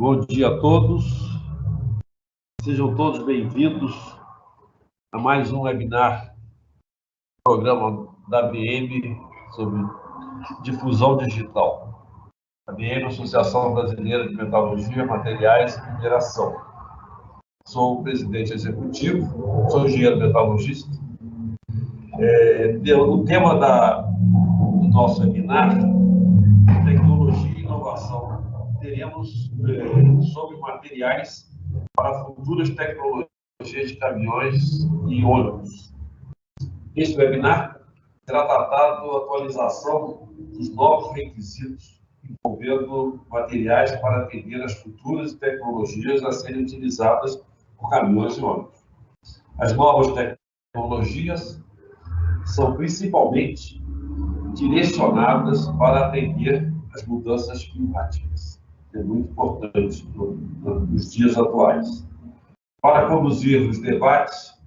Bom dia a todos, sejam todos bem-vindos a mais um webinar, programa da ABM sobre difusão digital. A ABM, Associação Brasileira de Metalurgia, Materiais e Mineração. Sou o presidente executivo, sou engenheiro metalurgista. O tema do nosso webinar é tecnologia e inovação. Teremos sobre materiais para futuras tecnologias de caminhões e ônibus. Este webinar será tratado da atualização dos novos requisitos envolvendo materiais para atender as futuras tecnologias a serem utilizadas por caminhões e ônibus. As novas tecnologias são principalmente direcionadas para atender as mudanças climáticas. É muito importante nos dias atuais. Para conduzir os debates,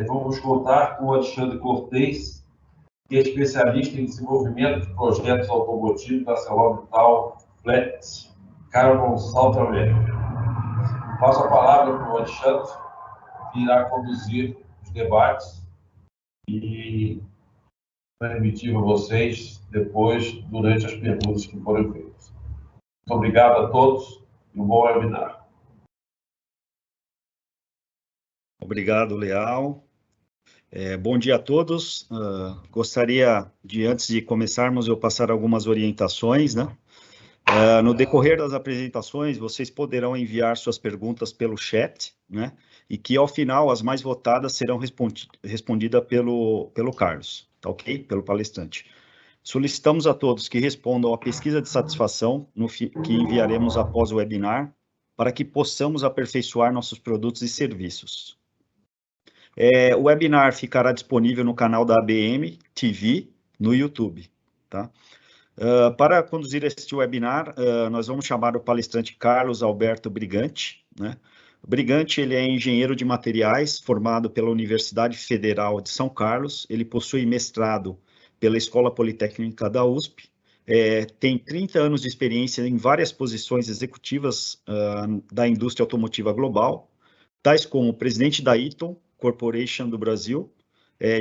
vamos contar com o Alexandre Cortez, que é especialista em desenvolvimento de projetos automotivos da ArcelorMittal Flat Carbon South America. Passo a palavra para o Alexandre, que irá conduzir os debates e transmitir a vocês depois, durante as perguntas que forem feitas. Muito obrigado a todos e um bom webinar. Obrigado, Leal. Bom dia a todos. Gostaria de, antes de começarmos, eu passar algumas orientações, né? No decorrer das apresentações, vocês poderão enviar suas perguntas pelo chat, né? E que, ao final, as mais votadas serão respondidas pelo Carlos, tá ok? Pelo palestrante. Solicitamos a todos que respondam à pesquisa de satisfação que enviaremos após o webinar, para que possamos aperfeiçoar nossos produtos e serviços. O webinar ficará disponível no canal da ABM TV, no YouTube, tá? Para conduzir este webinar, nós vamos chamar o palestrante Carlos Alberto Brigante, né? O Brigante, ele é engenheiro de materiais, formado pela Universidade Federal de São Carlos, ele possui mestrado pela Escola Politécnica da USP, tem 30 anos de experiência em várias posições executivas da indústria automotiva global, tais como presidente da Eaton Corporation do Brasil,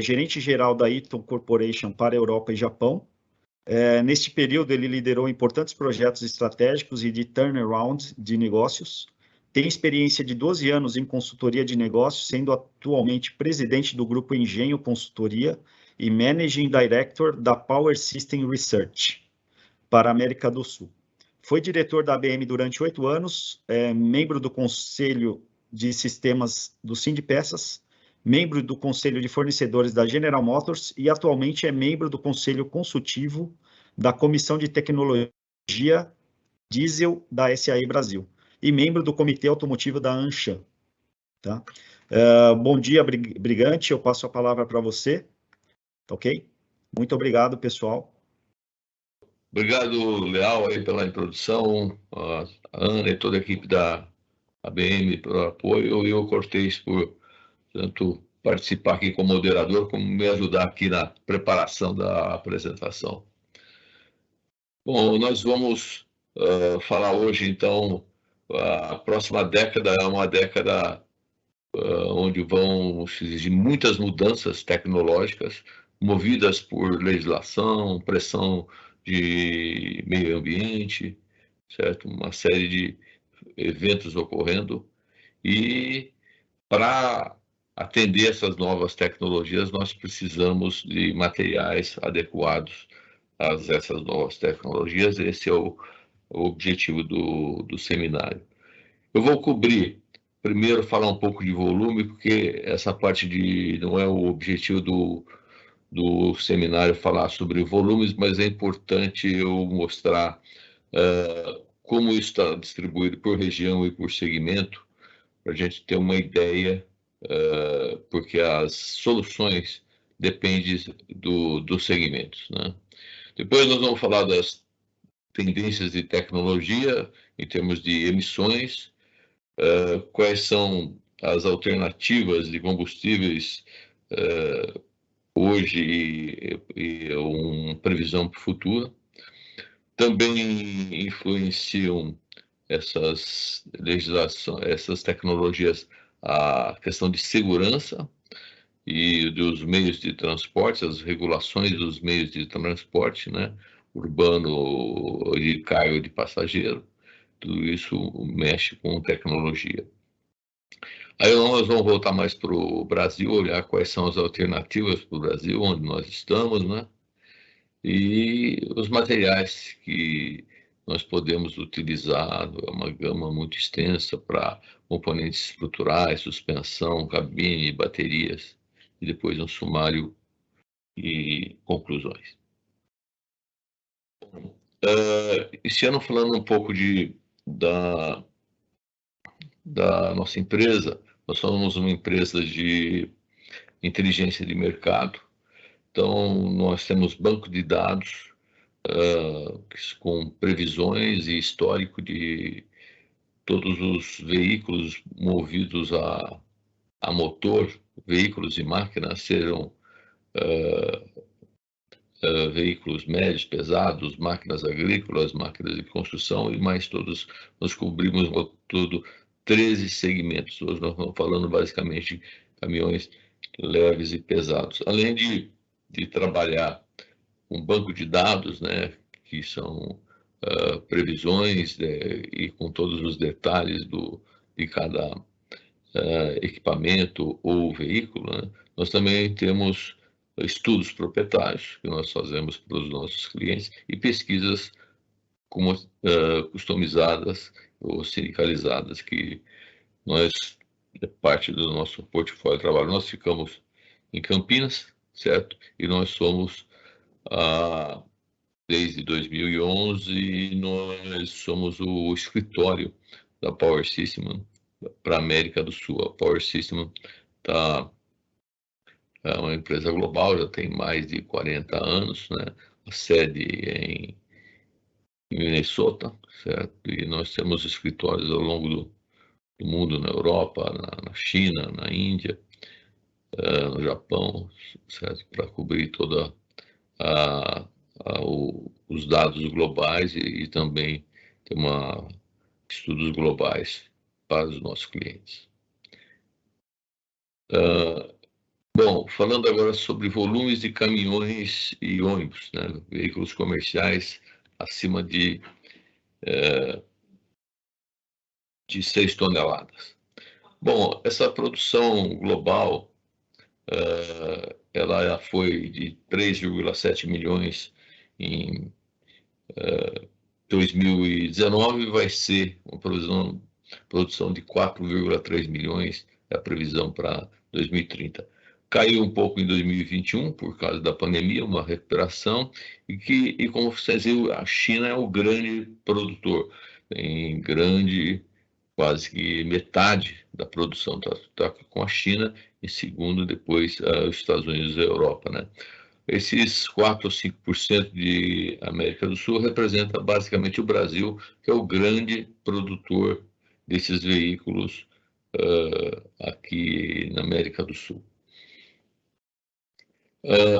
gerente-geral da Eaton Corporation para a Europa e Japão. Neste período, ele liderou importantes projetos estratégicos e de turnaround de negócios, tem experiência de 12 anos em consultoria de negócios, sendo atualmente presidente do Grupo Engenho Consultoria e Managing Director da Power System Research para a América do Sul. Foi diretor da ABM durante 8 anos, membro do Conselho de Sistemas do Sindipeças, membro do Conselho de Fornecedores da General Motors e atualmente é membro do Conselho Consultivo da Comissão de Tecnologia Diesel da SAE Brasil e membro do Comitê Automotivo da ANCHA. Tá? Bom dia, Brigante, eu passo a palavra para você, tá ok? Muito obrigado, pessoal. Obrigado, Leal, aí pela introdução, a Ana e toda a equipe da ABM pelo apoio, e o Cortez por tanto participar aqui como moderador, como me ajudar aqui na preparação da apresentação. Bom, nós vamos falar hoje, então, a próxima década é uma década onde vão se exigir muitas mudanças tecnológicas, movidas por legislação, pressão de meio ambiente, certo? Uma série de eventos ocorrendo, e para atender essas novas tecnologias, nós precisamos de materiais adequados a essas novas tecnologias. Esse é o objetivo do seminário. Eu vou cobrir, primeiro, falar um pouco de volume, porque essa parte não é o objetivo do seminário falar sobre volumes, mas é importante eu mostrar como está distribuído por região e por segmento, para a gente ter uma ideia, porque as soluções dependem dos segmentos, né? Depois nós vamos falar das tendências de tecnologia em termos de emissões, quais são as alternativas de combustíveis hoje e uma previsão para o futuro. Também influenciam essas essas tecnologias, a questão de segurança e dos meios de transporte, as regulações dos meios de transporte, né, urbano, de carga, de passageiro, tudo isso mexe com tecnologia. Aí nós vamos voltar mais para o Brasil, olhar quais são as alternativas para o Brasil, onde nós estamos, né, e os materiais que nós podemos utilizar, uma gama muito extensa para componentes estruturais, suspensão, cabine, baterias, e depois um sumário e conclusões. Esse ano, falando um pouco da nossa empresa, nós somos uma empresa de inteligência de mercado, então nós temos banco de dados com previsões e histórico de todos os veículos movidos a motor, veículos e máquinas, sejam veículos médios, pesados, máquinas agrícolas, máquinas de construção e mais todos. Nós cobrimos todo 13 segmentos. Hoje nós estamos falando basicamente de caminhões leves e pesados. Além de trabalhar com banco de dados, né, que são previsões e com todos os detalhes de cada equipamento ou veículo, né, nós também temos estudos proprietários que nós fazemos para os nossos clientes e pesquisas customizadas ou sindicalizadas que nós, parte do nosso portfólio de trabalho, nós ficamos em Campinas, certo? E nós somos, desde 2011, nós somos o escritório da Power System para a América do Sul. A Power System é uma empresa global, já tem mais de 40 anos, né? A sede em Minnesota, certo? E nós temos escritórios ao longo do mundo, na Europa, na China, na Índia, no Japão, certo? Para cobrir toda os dados globais e também ter estudos globais para os nossos clientes. Bom, falando agora sobre volumes de caminhões e ônibus, né, veículos comerciais acima de 6 toneladas. Bom, essa produção global, ela foi de 3,7 milhões em 2019, vai ser uma produção de 4,3 milhões, é a previsão para 2030. Caiu um pouco em 2021 por causa da pandemia, uma recuperação, e como vocês viram, a China é o grande produtor, tem quase que metade da produção está com a China, e segundo depois os Estados Unidos e a Europa, né? Esses 4 ou 5% de América do Sul representa basicamente o Brasil, que é o grande produtor desses veículos aqui na América do Sul.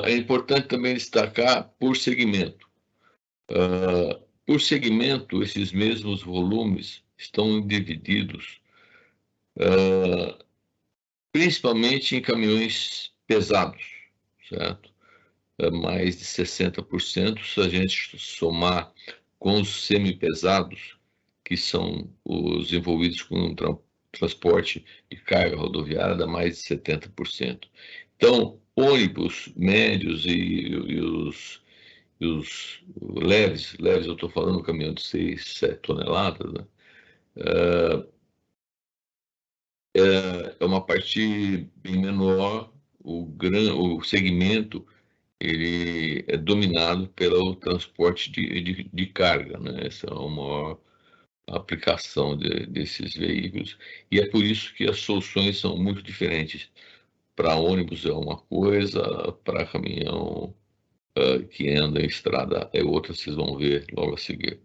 É importante também destacar por segmento. Por segmento, esses mesmos volumes estão divididos principalmente em caminhões pesados, certo? Mais de 60%, se a gente somar com os semipesados, que são os envolvidos com transporte de carga rodoviária, dá mais de 70%. Então, ônibus médios e os leves, eu estou falando caminhão de 6, 7 toneladas, né? É uma parte bem menor, o segmento ele é dominado pelo transporte de carga, né? Essa é a maior aplicação desses veículos, e é por isso que as soluções são muito diferentes. Para ônibus é uma coisa, para caminhão que anda em estrada é outra, vocês vão ver logo a seguir.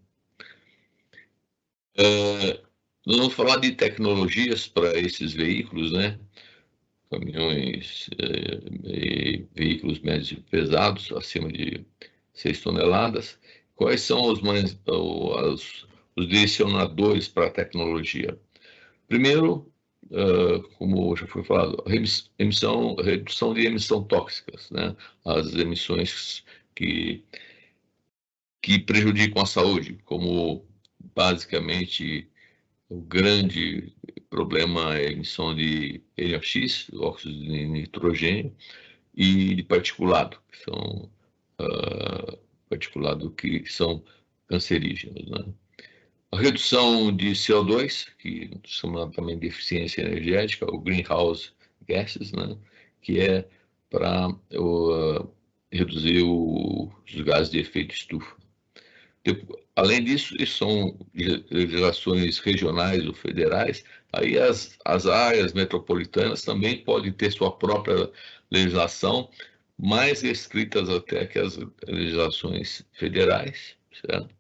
Nós vamos falar de tecnologias para esses veículos, né? Caminhões e veículos médios e pesados, acima de 6 toneladas. Quais são os os direcionadores para a tecnologia. Primeiro, como já foi falado, redução de emissão tóxicas, né? As emissões que prejudicam a saúde, como basicamente o grande problema é a emissão de NOx, óxido de nitrogênio, e de particulado, que são cancerígenos, né? A redução de CO2, que chama também de eficiência energética, o greenhouse gases, né? Que é para reduzir os gases de efeito estufa. Além disso, são legislações regionais ou federais, aí as áreas metropolitanas também podem ter sua própria legislação, mais restritas até que as legislações federais, certo?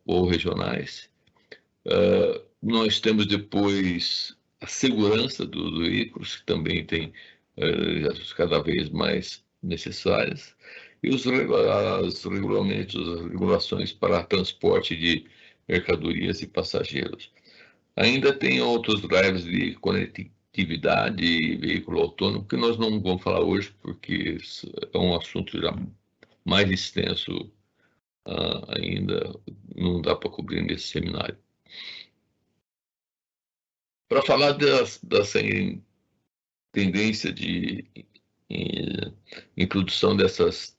Ou regionais. Nós temos depois a segurança dos veículos, que também tem cada vez mais necessárias, e os regulamentos, as regulações para transporte de mercadorias e passageiros. Ainda tem outros drivers de conectividade e veículo autônomo, que nós não vamos falar hoje, porque é um assunto já mais extenso ainda, não dá para cobrir nesse seminário. Para falar dessa tendência de introdução dessas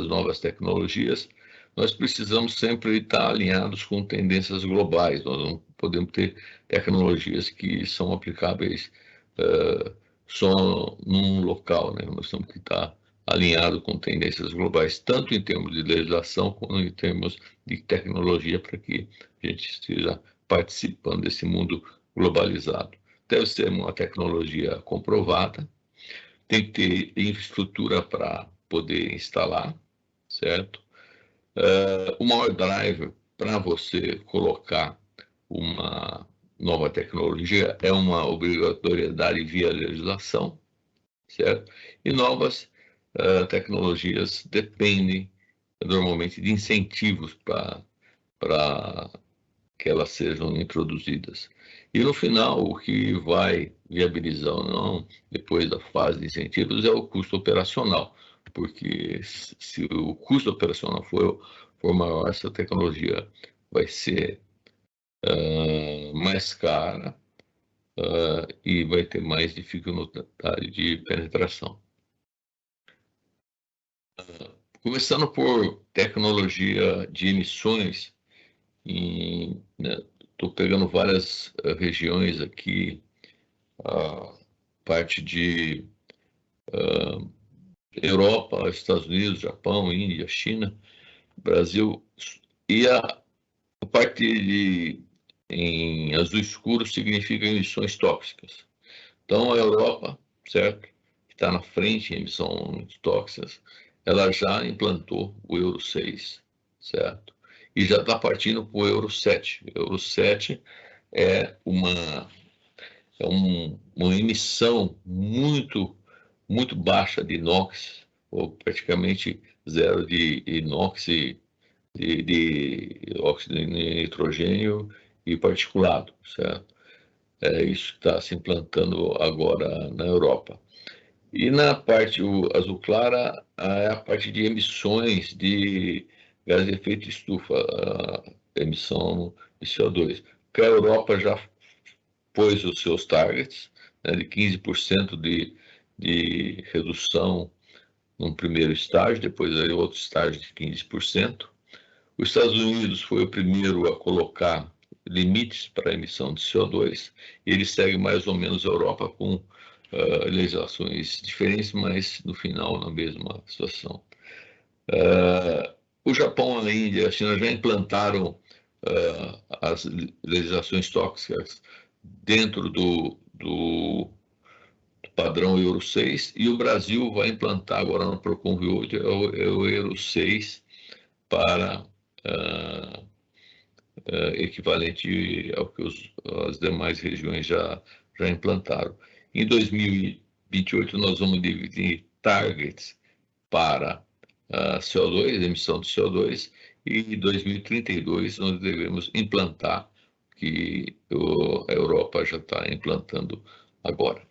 novas tecnologias, nós precisamos sempre estar alinhados com tendências globais. Nós não podemos ter tecnologias que são aplicáveis só num local, né? Nós temos que estar alinhados com tendências globais, tanto em termos de legislação, como em termos de tecnologia, para que a gente esteja participando desse mundo globalizado. Deve ser uma tecnologia comprovada, tem que ter infraestrutura para poder instalar, certo? O maior driver para você colocar uma nova tecnologia é uma obrigatoriedade via legislação, certo? E novas tecnologias dependem normalmente de incentivos para que elas sejam introduzidas. E no final, o que vai viabilizar ou não, depois da fase de incentivos, é o custo operacional, porque se o custo operacional for maior, essa tecnologia vai ser mais cara e vai ter mais dificuldade de penetração. Começando por tecnologia de emissões, estou pegando várias regiões aqui, parte de Europa, Estados Unidos, Japão, Índia, China, Brasil, e a parte em azul escuro significa emissões tóxicas. Então, a Europa, certo, que está na frente em emissões tóxicas, ela já implantou o Euro 6, certo? E já está partindo para o Euro 7. O Euro 7 é uma emissão muito baixa de NOx, ou praticamente zero de inox, de óxido de nitrogênio e particulado, certo? Isso está se implantando agora na Europa. E na parte azul clara, é a parte de emissões de gás de efeito estufa, a emissão de CO2. Que a Europa já pôs os seus targets, né, de 15% de redução num primeiro estágio, depois aí outro estágio de 15%. Os Estados Unidos foi o primeiro a colocar limites para a emissão de CO2, e ele segue mais ou menos a Europa com legislações diferentes, mas no final na mesma situação. O Japão, a Índia e a China já implantaram as legislações tóxicas dentro do padrão Euro 6, e o Brasil vai implantar agora no Procon Rio o Euro 6 para equivalente ao que as demais regiões já implantaram. Em 2028, nós vamos dividir targets para CO2, emissão de CO2, e em 2032 nós devemos implantar, que a Europa já está implantando agora.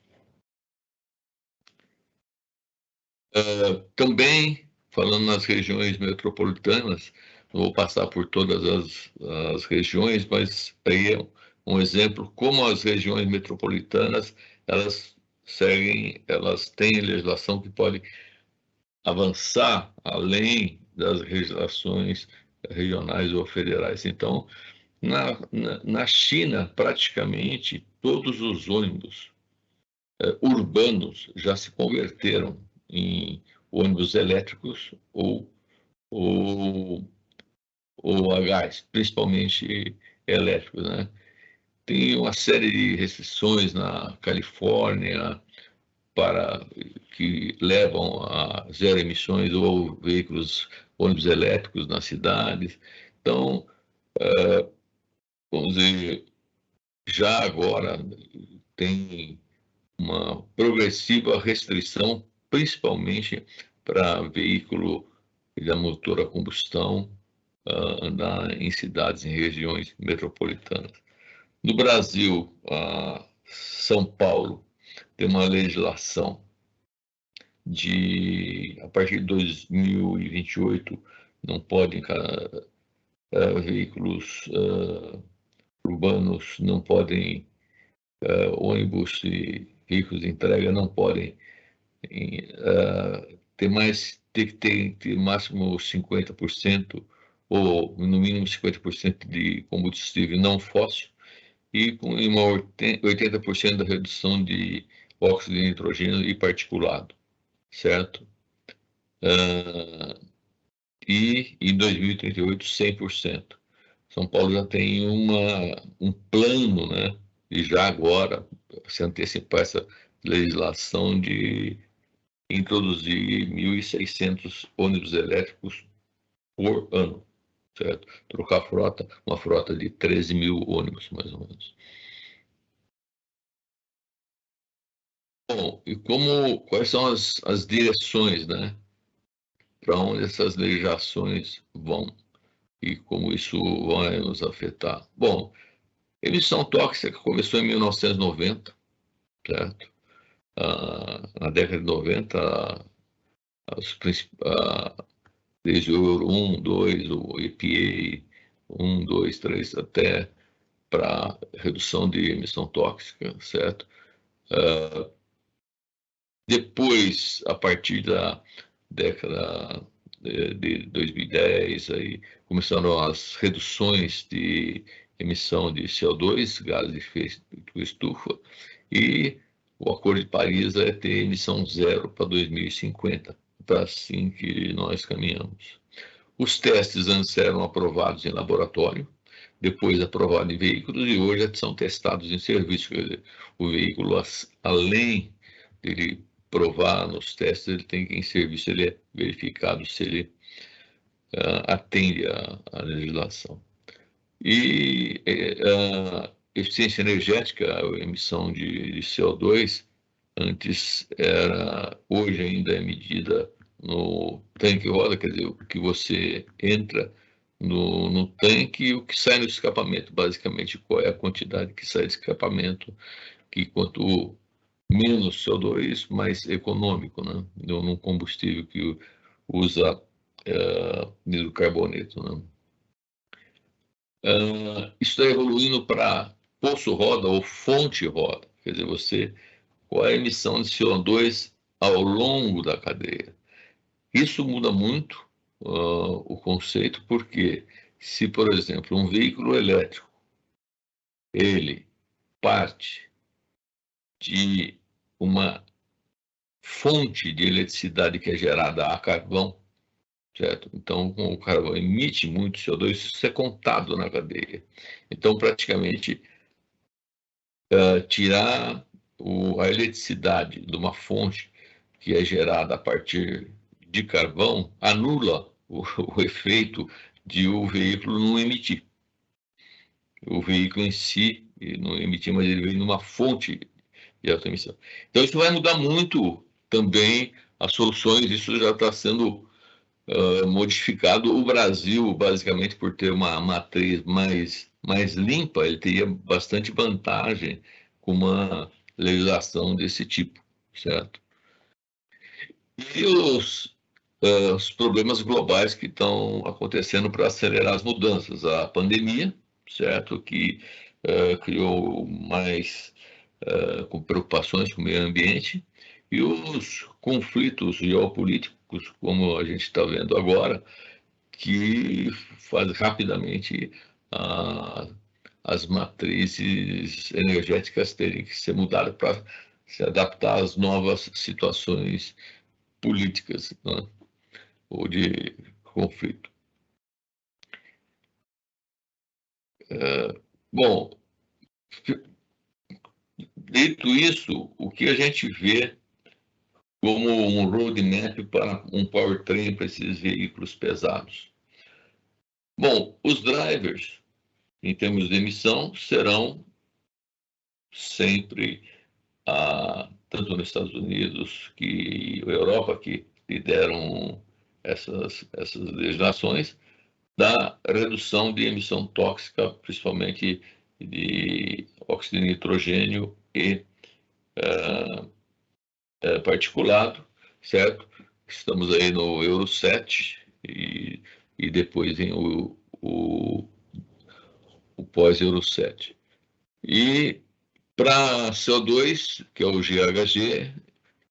Também, falando nas regiões metropolitanas, não vou passar por todas as regiões, mas aí é um exemplo como as regiões metropolitanas, elas têm legislação que pode avançar além das legislações regionais ou federais. Então, na China, praticamente todos os ônibus urbanos já se converteram em ônibus elétricos ou a gás, principalmente elétricos, né? Tem uma série de restrições na Califórnia que levam a zero emissões ou ônibus elétricos nas cidades. Então, vamos dizer, já agora tem uma progressiva restrição, principalmente para veículo da motor a combustão, andar em cidades, em regiões metropolitanas. No Brasil, São Paulo tem uma legislação a partir de 2028, não podem, veículos urbanos, não podem, ônibus e veículos de entrega não podem ter que ter máximo 50% ou no mínimo 50% de combustível não fóssil e com uma 80% da redução de óxido de nitrogênio e particulado, certo? E em 2038, 100%. São Paulo já tem um plano, né? E já agora se antecipar essa legislação de introduzir 1.600 ônibus elétricos por ano, certo? Trocar uma frota de 13 mil ônibus, mais ou menos. Bom, e quais são as direções, né? Para onde essas legislações vão e como isso vai nos afetar? Bom, emissão tóxica começou em 1990, certo? Na década de 90, desde o Euro 1, 2, o EPA 1, 2, 3, até para redução de emissão tóxica, certo? Depois, a partir da década de 2010, aí começaram as reduções de emissão de CO2, gases de efeito estufa, e o Acordo de Paris é ter emissão zero para 2050, para assim que nós caminhamos. Os testes antes eram aprovados em laboratório, depois aprovados em veículos e hoje são testados em serviço. Quer dizer, o veículo, além dele provar nos testes, ele tem que, em serviço, ele é verificado se ele atende à legislação. E eficiência energética, a emissão de CO2, hoje ainda é medida no tanque roda, quer dizer, o que você entra no tanque e o que sai no escapamento, basicamente, qual é a quantidade que sai do escapamento, que quanto menos CO2, mais econômico, né? Num combustível que usa hidrocarboneto, né? Isso está evoluindo para poço roda ou fonte roda, quer dizer, qual é a emissão de CO2 ao longo da cadeia. Isso muda muito o conceito, porque se, por exemplo, um veículo elétrico, ele parte de uma fonte de eletricidade que é gerada a carvão, certo? Então, o carvão emite muito CO2, isso é contado na cadeia. Então, praticamente, tirar a eletricidade de uma fonte que é gerada a partir de carvão anula o efeito de o veículo não emitir. O veículo em si não emitir, mas ele vem numa fonte de alta emissão. Então, isso vai mudar muito também as soluções, isso já está sendo modificado. O Brasil, basicamente, por ter uma matriz mais limpa, ele teria bastante vantagem com uma legislação desse tipo, certo? E os problemas globais que estão acontecendo para acelerar as mudanças. A pandemia, certo? Que criou mais com preocupações com o meio ambiente, e os conflitos geopolíticos, como a gente está vendo agora, que faz rapidamente as matrizes energéticas terem que ser mudadas para se adaptar às novas situações políticas, né, ou de conflito. Bom, dito isso, o que a gente vê como um roadmap para um powertrain para esses veículos pesados? Bom, os drivers, em termos de emissão, serão sempre, tanto nos Estados Unidos e Europa, que lideram essas legislações, da redução de emissão tóxica, principalmente de óxido de nitrogênio e particulado, certo? Estamos aí no Euro 7 e depois vem o pós-Euro 7. E para CO2, que é o GHG,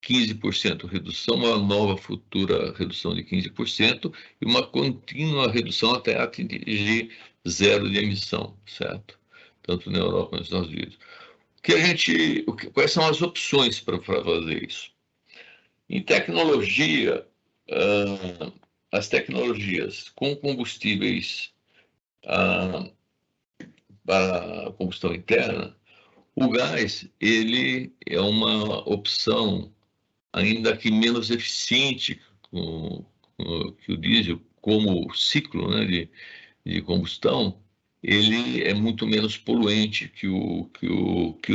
15% redução, uma nova futura redução de 15% e uma contínua redução até atingir zero de emissão, certo? Tanto na Europa como nos Estados Unidos. Quais são as opções para fazer isso? Em tecnologia, as tecnologias com combustíveis para combustão interna, o gás ele é uma opção ainda que menos eficiente que o diesel, como ciclo, né, de combustão, ele é muito menos poluente que o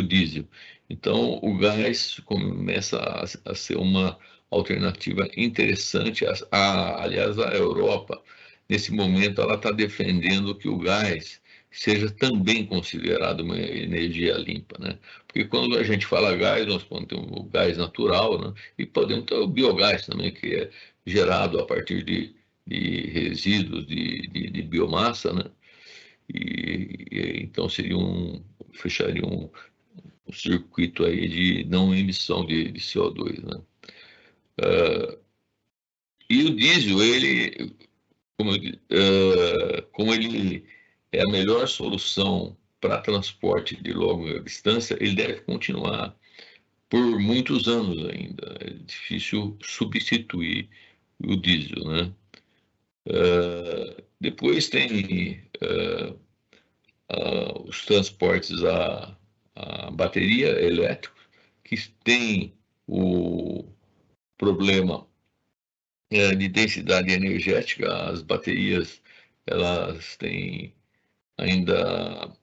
diesel. Então, o gás começa a ser uma alternativa interessante. Aliás, a Europa, nesse momento, ela está defendendo que o gás seja também considerado uma energia limpa, né? Porque quando a gente fala gás, nós temos o gás natural, né? E podemos ter o biogás também, que é gerado a partir de resíduos de biomassa, né? Então fecharia um circuito aí de não emissão de CO2, né? E o diesel, ele, como ele é a melhor solução para transporte de longa distância, ele deve continuar por muitos anos ainda. É difícil substituir o diesel, né? Depois tem os transportes a bateria elétrica, que tem o problema de densidade energética. As baterias, elas ainda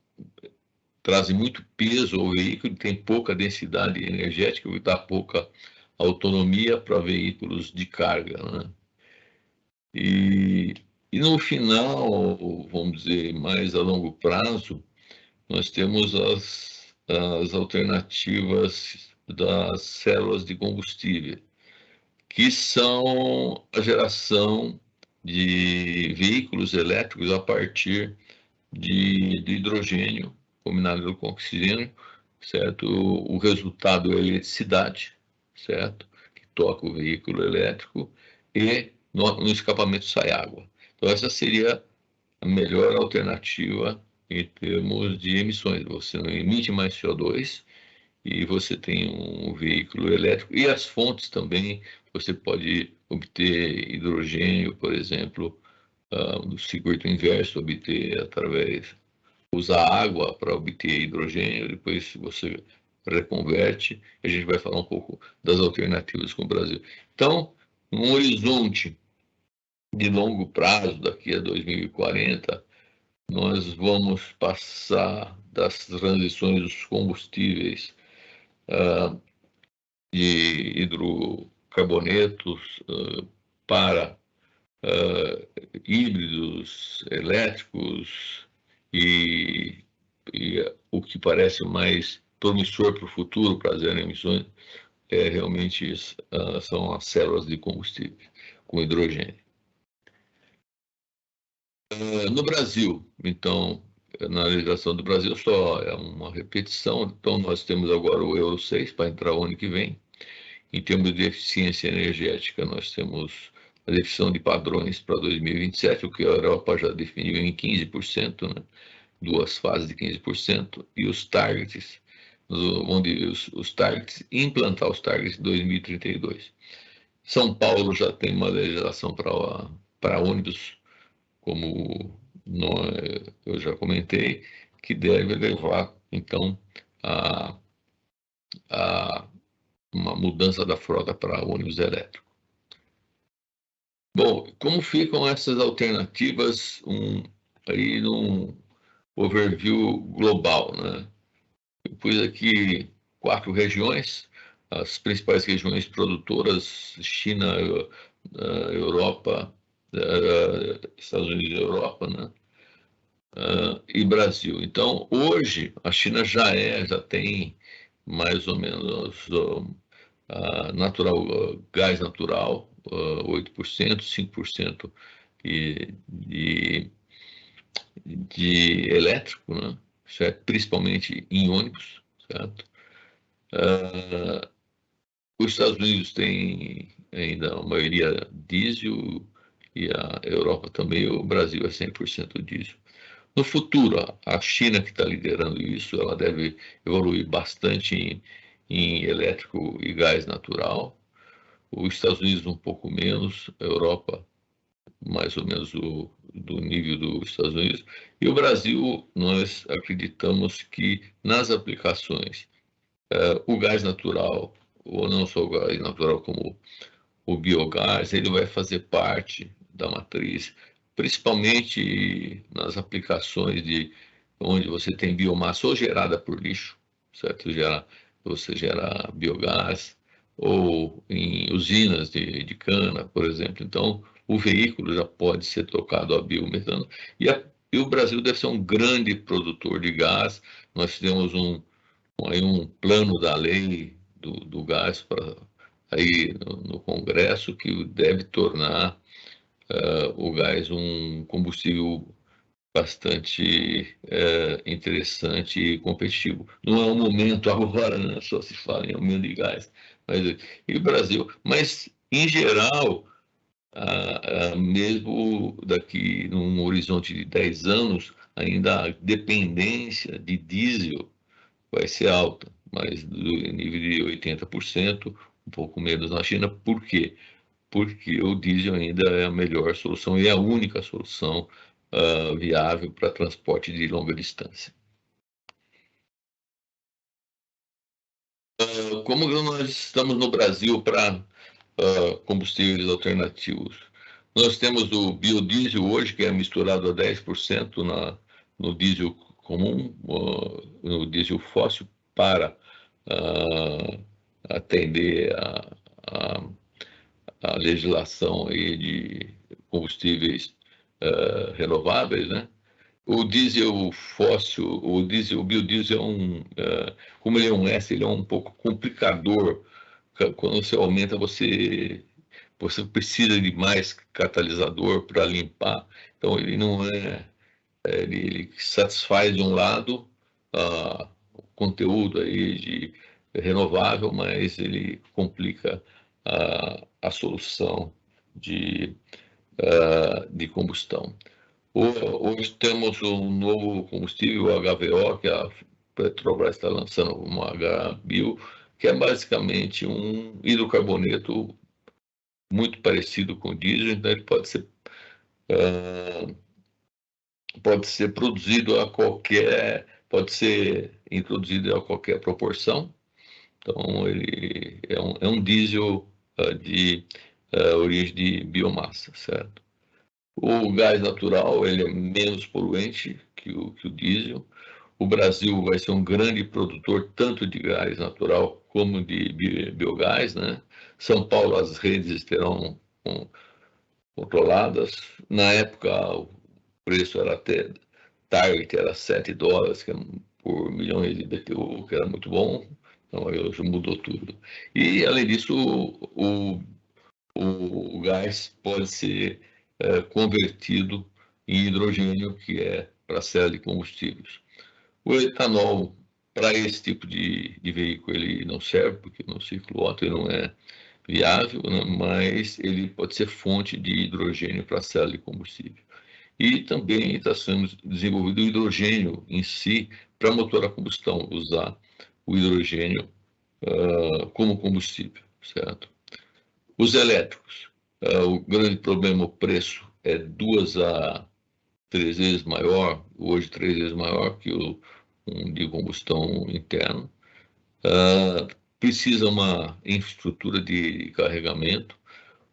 trazem muito peso ao veículo, tem pouca densidade energética, e dá pouca autonomia para veículos de carga, né? E no final, vamos dizer, mais a longo prazo, nós temos as alternativas das células de combustível, que são a geração de veículos elétricos a partir de hidrogênio combinado com oxigênio, certo? O resultado é a eletricidade, certo? Que toca o veículo elétrico e no escapamento sai água. Então, essa seria a melhor alternativa em termos de emissões. Você não emite mais CO2 e você tem um veículo elétrico. E as fontes também, você pode obter hidrogênio, por exemplo, no circuito inverso, obter usar água para obter hidrogênio, depois você reconverte. A gente vai falar um pouco das alternativas com o Brasil. Então, um horizonte de longo prazo, daqui a 2040, nós vamos passar das transições dos combustíveis de hidrocarbonetos para híbridos, elétricos e o que parece mais promissor para o futuro para zero emissões realmente são as células de combustível com hidrogênio. No Brasil, então, na legislação do Brasil só é uma repetição, então nós temos agora o Euro 6 para entrar o ano que vem. Em termos de eficiência energética, nós temos a definição de padrões para 2027, o que a Europa já definiu em 15%, né? 2 fases de 15%, e os targets, onde os targets, implantar os targets em 2032. São Paulo já tem uma legislação para ônibus, como eu já comentei, que deve levar, então, a uma mudança da frota para ônibus elétrico. Bom, como ficam essas alternativas aí num overview global, né? Eu pus aqui 4 regiões, as principais regiões produtoras: China, Europa, Estados Unidos e Europa, né? E Brasil. Então, hoje, a China já tem mais ou menos gás natural, 8%, 5% de elétrico, né? Certo? Principalmente em ônibus, certo? Os Estados Unidos têm ainda a maioria diesel e a Europa também, o Brasil é 100% diesel. No futuro, a China, que está liderando isso, ela deve evoluir bastante em elétrico e gás natural. Os Estados Unidos um pouco menos, a Europa mais ou menos do nível dos Estados Unidos. E o Brasil, nós acreditamos que nas aplicações, o gás natural, ou não só o gás natural como o biogás, ele vai fazer parte da matriz, principalmente nas aplicações onde você tem biomassa ou gerada por lixo, certo? Você gera biogás, ou em usinas de cana, por exemplo. Então, o veículo já pode ser trocado a biometano. E o Brasil deve ser um grande produtor de gás. Nós temos um plano da lei do gás aí no Congresso, que deve tornar o gás um combustível bastante interessante e competitivo. Não é um momento agora, né? Só se fala em aumento de gás. E o Brasil, mas em geral, mesmo daqui num horizonte de 10 anos, ainda a dependência de diesel vai ser alta, mas do nível de 80%, um pouco menos na China. Por quê? Porque o diesel ainda é a melhor solução e é a única solução viável para transporte de longa distância. Como nós estamos no Brasil para combustíveis alternativos? Nós temos o biodiesel hoje, que é misturado a 10% no diesel comum, no diesel fóssil, para atender a legislação aí de combustíveis renováveis, né? O diesel fóssil, o biodiesel como ele é um S, ele é um pouco complicador. Quando você aumenta, você precisa de mais catalisador para limpar. Então ele não ele satisfaz de um lado o conteúdo aí de renovável, mas ele complica a solução de combustão. Hoje temos um novo combustível, o HVO, que a Petrobras está lançando, um HBio, que é basicamente um hidrocarboneto muito parecido com o diesel, então ele pode ser produzido pode ser introduzido a qualquer proporção. Então ele é um diesel de origem de biomassa, certo? O gás natural ele é menos poluente que o diesel. O Brasil vai ser um grande produtor tanto de gás natural como de biogás, né? São Paulo, as redes terão controladas. Na época, o preço era até target, era $7 por milhões de BTU, que era muito bom. Então, aí hoje mudou tudo. E, além disso, o gás pode ser convertido em hidrogênio, que é para a célula de combustíveis. O etanol, para esse tipo de veículo, ele não serve, porque no ciclo Otto ele não é viável, né? Mas ele pode ser fonte de hidrogênio para a célula de combustível. E também está sendo desenvolvido o hidrogênio em si para motor a combustão, usar o hidrogênio como combustível, certo? Os elétricos, o grande problema, o preço é 2 a 3 vezes maior, hoje 3 vezes maior que um de combustão interna. Precisa uma infraestrutura de carregamento.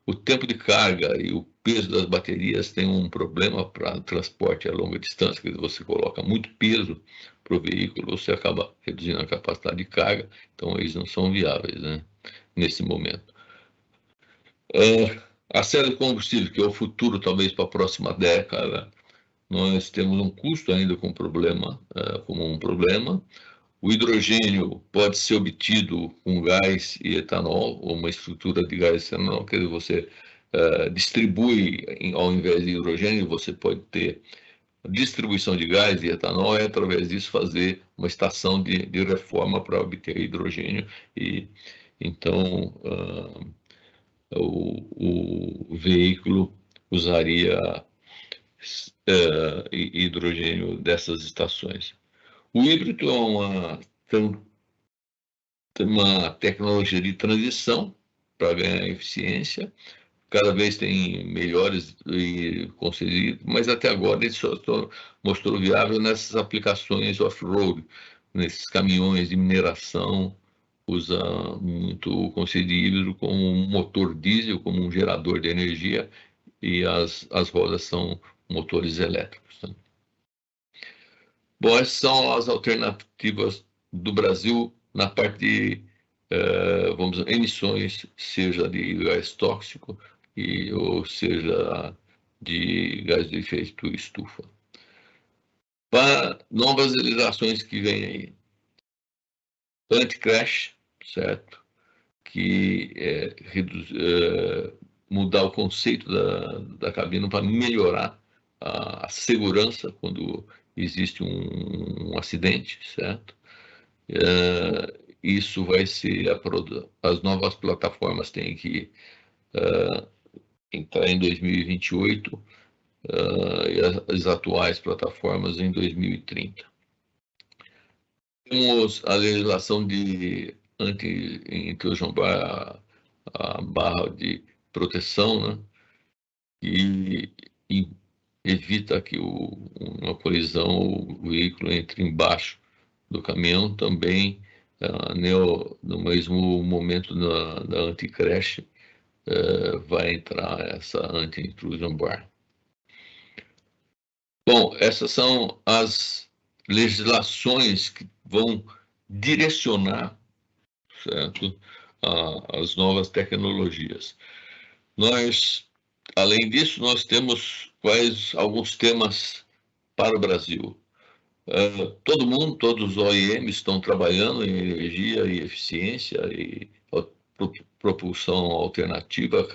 O tempo de carga e o peso das baterias tem um problema para transporte a longa distância, que você coloca muito peso para o veículo, você acaba reduzindo a capacidade de carga, então eles não são viáveis, né, nesse momento. A célula de combustível, que é o futuro talvez para a próxima década, nós temos um custo ainda como um problema. O hidrogênio pode ser obtido com gás e etanol, ou uma estrutura de gás e etanol, que você distribui, ao invés de hidrogênio, você pode ter distribuição de gás e etanol, e através disso fazer uma estação de reforma para obter hidrogênio. E então o veículo usaria hidrogênio dessas estações. O híbrido é uma tecnologia de transição para ganhar eficiência. Cada vez tem melhores concedidos, mas até agora ele só mostrou viável nessas aplicações off-road, nesses caminhões de mineração, usa muito concedido como um motor diesel, como um gerador de energia, e as rodas são motores elétricos. Né? Bom, essas são as alternativas do Brasil na parte de, vamos dizer, emissões, seja de gás tóxico, ou seja de gás de efeito estufa. Para novas legislações que vêm aí. Anti-crash, certo? Que mudar o conceito da cabine para melhorar a segurança quando existe um acidente, certo? Isso vai ser as novas plataformas têm que entrar em 2028 e as atuais plataformas em 2030. Temos a legislação de anti-intrusion a barra de proteção, né? E evita que uma colisão, o veículo entre embaixo do caminhão. Também no mesmo momento da anti-crash vai entrar essa anti-intrusion bar. Bom, essas são as legislações que vão direcionar, certo, as novas tecnologias. Além disso, nós temos alguns temas para o Brasil. Todos os OEMs estão trabalhando em energia e eficiência e propulsão alternativa.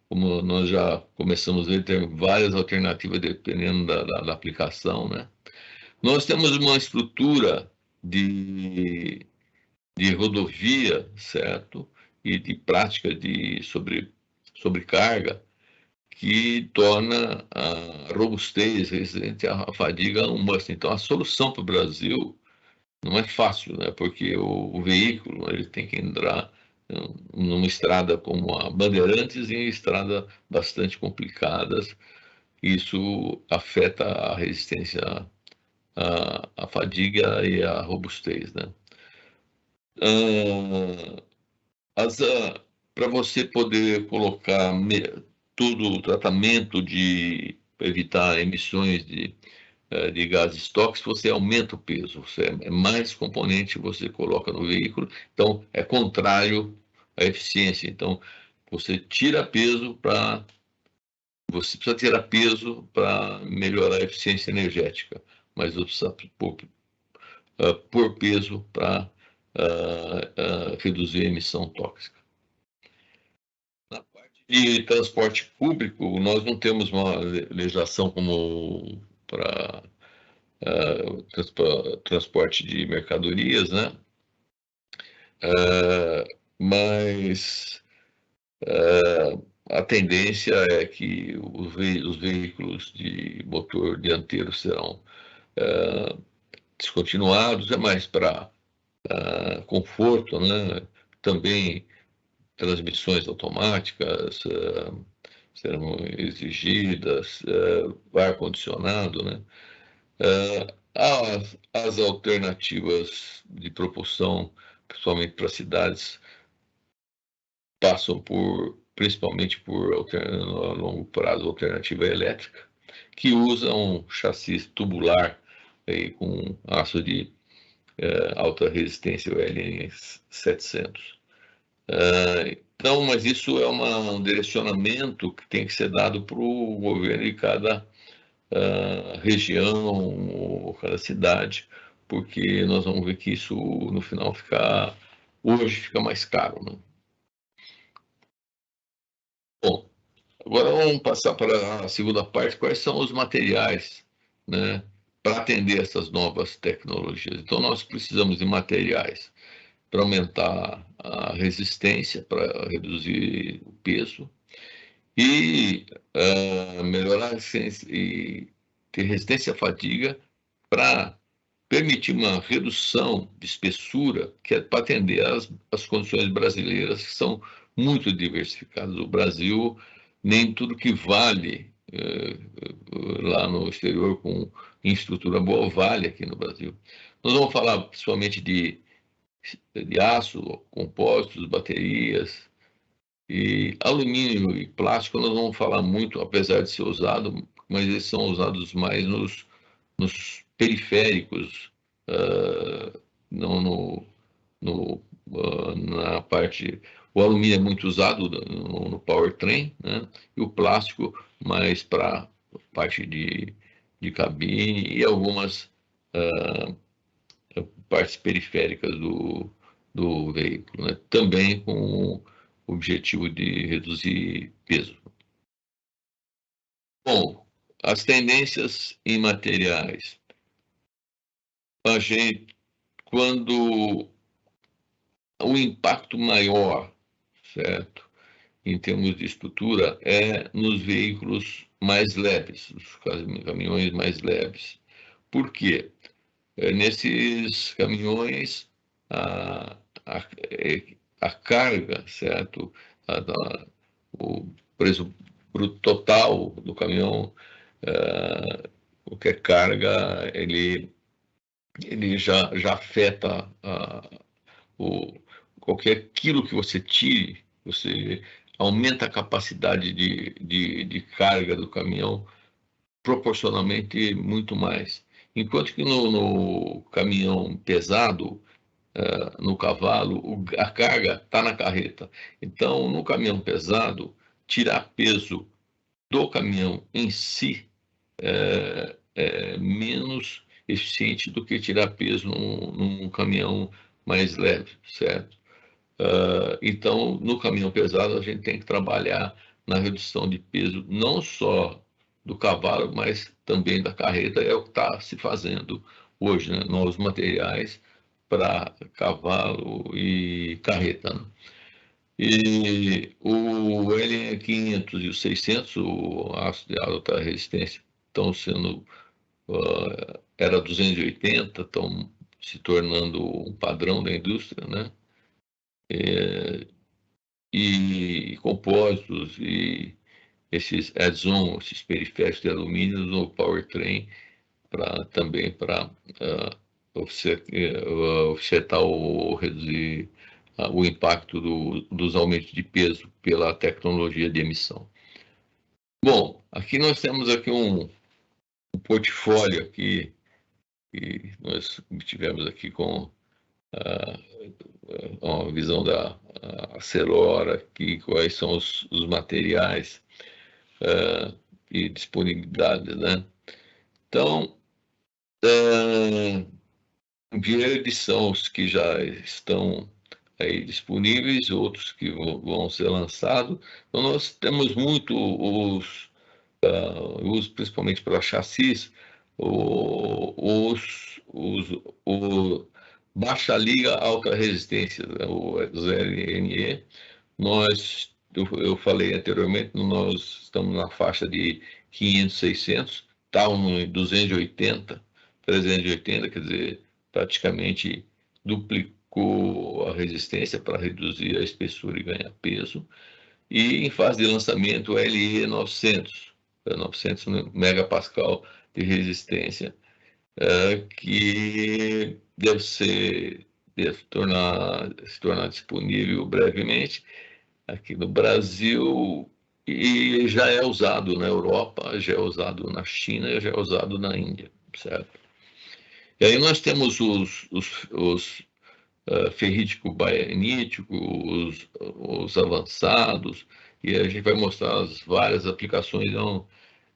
Como nós já começamos a ver, tem várias alternativas dependendo da aplicação, né? Nós temos uma estrutura de rodovia, certo? E de prática de sobrecarga, que torna a robustez resistente à fadiga um must. Então, a solução para o Brasil não é fácil, né? Porque o veículo ele tem que entrar numa estrada como a Bandeirantes e em estradas bastante complicadas. Isso afeta a resistência à fadiga e à robustez, né? Para você poder colocar todo o tratamento para evitar emissões de gases tóxicos, você aumenta o peso, é mais componente que você coloca no veículo, então é contrário à eficiência. Então, você tira peso para você precisa tirar peso para melhorar a eficiência energética, mas você precisa pôr peso para reduzir a emissão tóxica. Na parte de transporte público, nós não temos uma legislação como para transporte de mercadorias, né? Mas a tendência é que os veículos de motor dianteiro serão descontinuados, é mais para conforto, né? Também transmissões automáticas serão exigidas, ar-condicionado, né? As alternativas de propulsão, principalmente para cidades, passam principalmente por, a longo prazo, alternativa elétrica, que usa um chassi tubular com aço de alta resistência, o LN700. Então, mas isso é um direcionamento que tem que ser dado para o governo de cada região ou cada cidade, porque nós vamos ver que isso, no final, hoje fica mais caro, né? Bom, agora vamos passar para a segunda parte, quais são os materiais, né, para atender essas novas tecnologias. Então, nós precisamos de materiais para aumentar a resistência, para reduzir o peso e melhorar a resistência, e ter resistência à fadiga para permitir uma redução de espessura, que é para atender as condições brasileiras, que são muito diversificadas. O Brasil, nem tudo que vale lá no exterior com infraestrutura boa vale aqui no Brasil. Nós vamos falar principalmente de aço, compostos, baterias, e alumínio e plástico nós vamos falar muito, apesar de ser usado, mas eles são usados mais nos periféricos, não na parte... O alumínio é muito usado no powertrain, né? E o plástico mais para parte de cabine e algumas partes periféricas do veículo, né? Também com o objetivo de reduzir peso. Bom, as tendências em materiais. A gente, quando o impacto maior, certo, em termos de estrutura, é nos veículos mais leves, os caminhões mais leves. Por quê? Nesses caminhões, a carga, certo? O preço bruto total do caminhão, qualquer carga, ele já afeta qualquer quilo que você tire, você aumenta a capacidade de carga do caminhão proporcionalmente muito mais. Enquanto que no caminhão pesado, no cavalo, a carga está na carreta. Então, no caminhão pesado, tirar peso do caminhão em si é menos eficiente do que tirar peso num caminhão mais leve, certo? Então, no caminhão pesado, a gente tem que trabalhar na redução de peso, não só do cavalo, mas também da carreta. É o que está se fazendo hoje, né? Novos materiais para cavalo e carreta, né? E o LN500 e o 600, o aço de alta resistência, estão sendo... era 280, estão se tornando um padrão da indústria, né? E compósitos e esses add-on, esses periféricos de alumínio no powertrain, também para offsetar ou reduzir o impacto dos aumentos de peso pela tecnologia de emissão. Bom, aqui nós temos aqui um portfólio aqui, que nós tivemos aqui com uma visão da Acelora, aqui, quais são os materiais. e disponibilidade, né? Então, verdes são os que já estão aí disponíveis, outros que vão ser lançados. Então, nós temos muito os principalmente para chassis, o baixa liga alta resistência, né, os LNE. Eu falei anteriormente, nós estamos na faixa de 500, 600, estávamos em 280, 380, quer dizer, praticamente duplicou a resistência para reduzir a espessura e ganhar peso. E em fase de lançamento, o LE 900, 900 megapascal de resistência, que deve se tornar disponível brevemente aqui no Brasil, e já é usado na Europa, já é usado na China, já é usado na Índia, certo? E aí nós temos os ferrítico baianítico, os avançados, e a gente vai mostrar as várias aplicações. Então,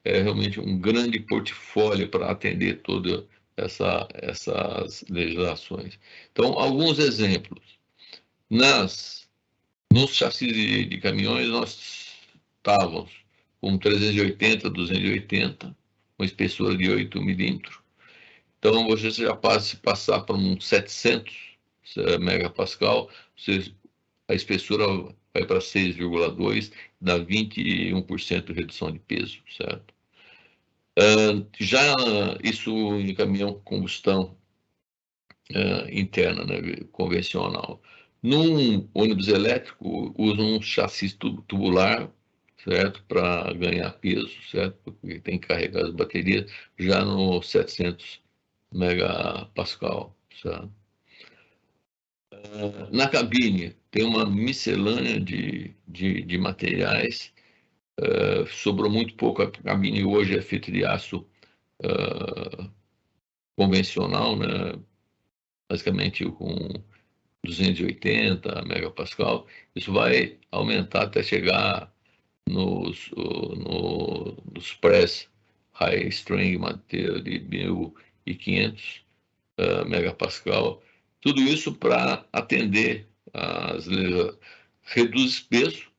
é realmente um grande portfólio para atender todas essas legislações. Então, alguns exemplos. Nos chassis de caminhões, nós estávamos com 380, 280, uma espessura de 8 milímetros. Então, você já pode passar para um 700 megapascal, a espessura vai para 6,2, dá 21% de redução de peso, certo? Já isso em caminhão combustão interna, né, convencional. Num ônibus elétrico, usa um chassi tubular, certo? Para ganhar peso, certo? Porque tem que carregar as baterias já no 700 megapascal, certo? Na cabine, tem uma miscelânea de materiais. Sobrou muito pouco. A cabine hoje é feita de aço convencional, né? Basicamente com 280 megapascal. Isso vai aumentar até chegar nos press high string material de 1.500 megapascal. Tudo isso para atender reduz peso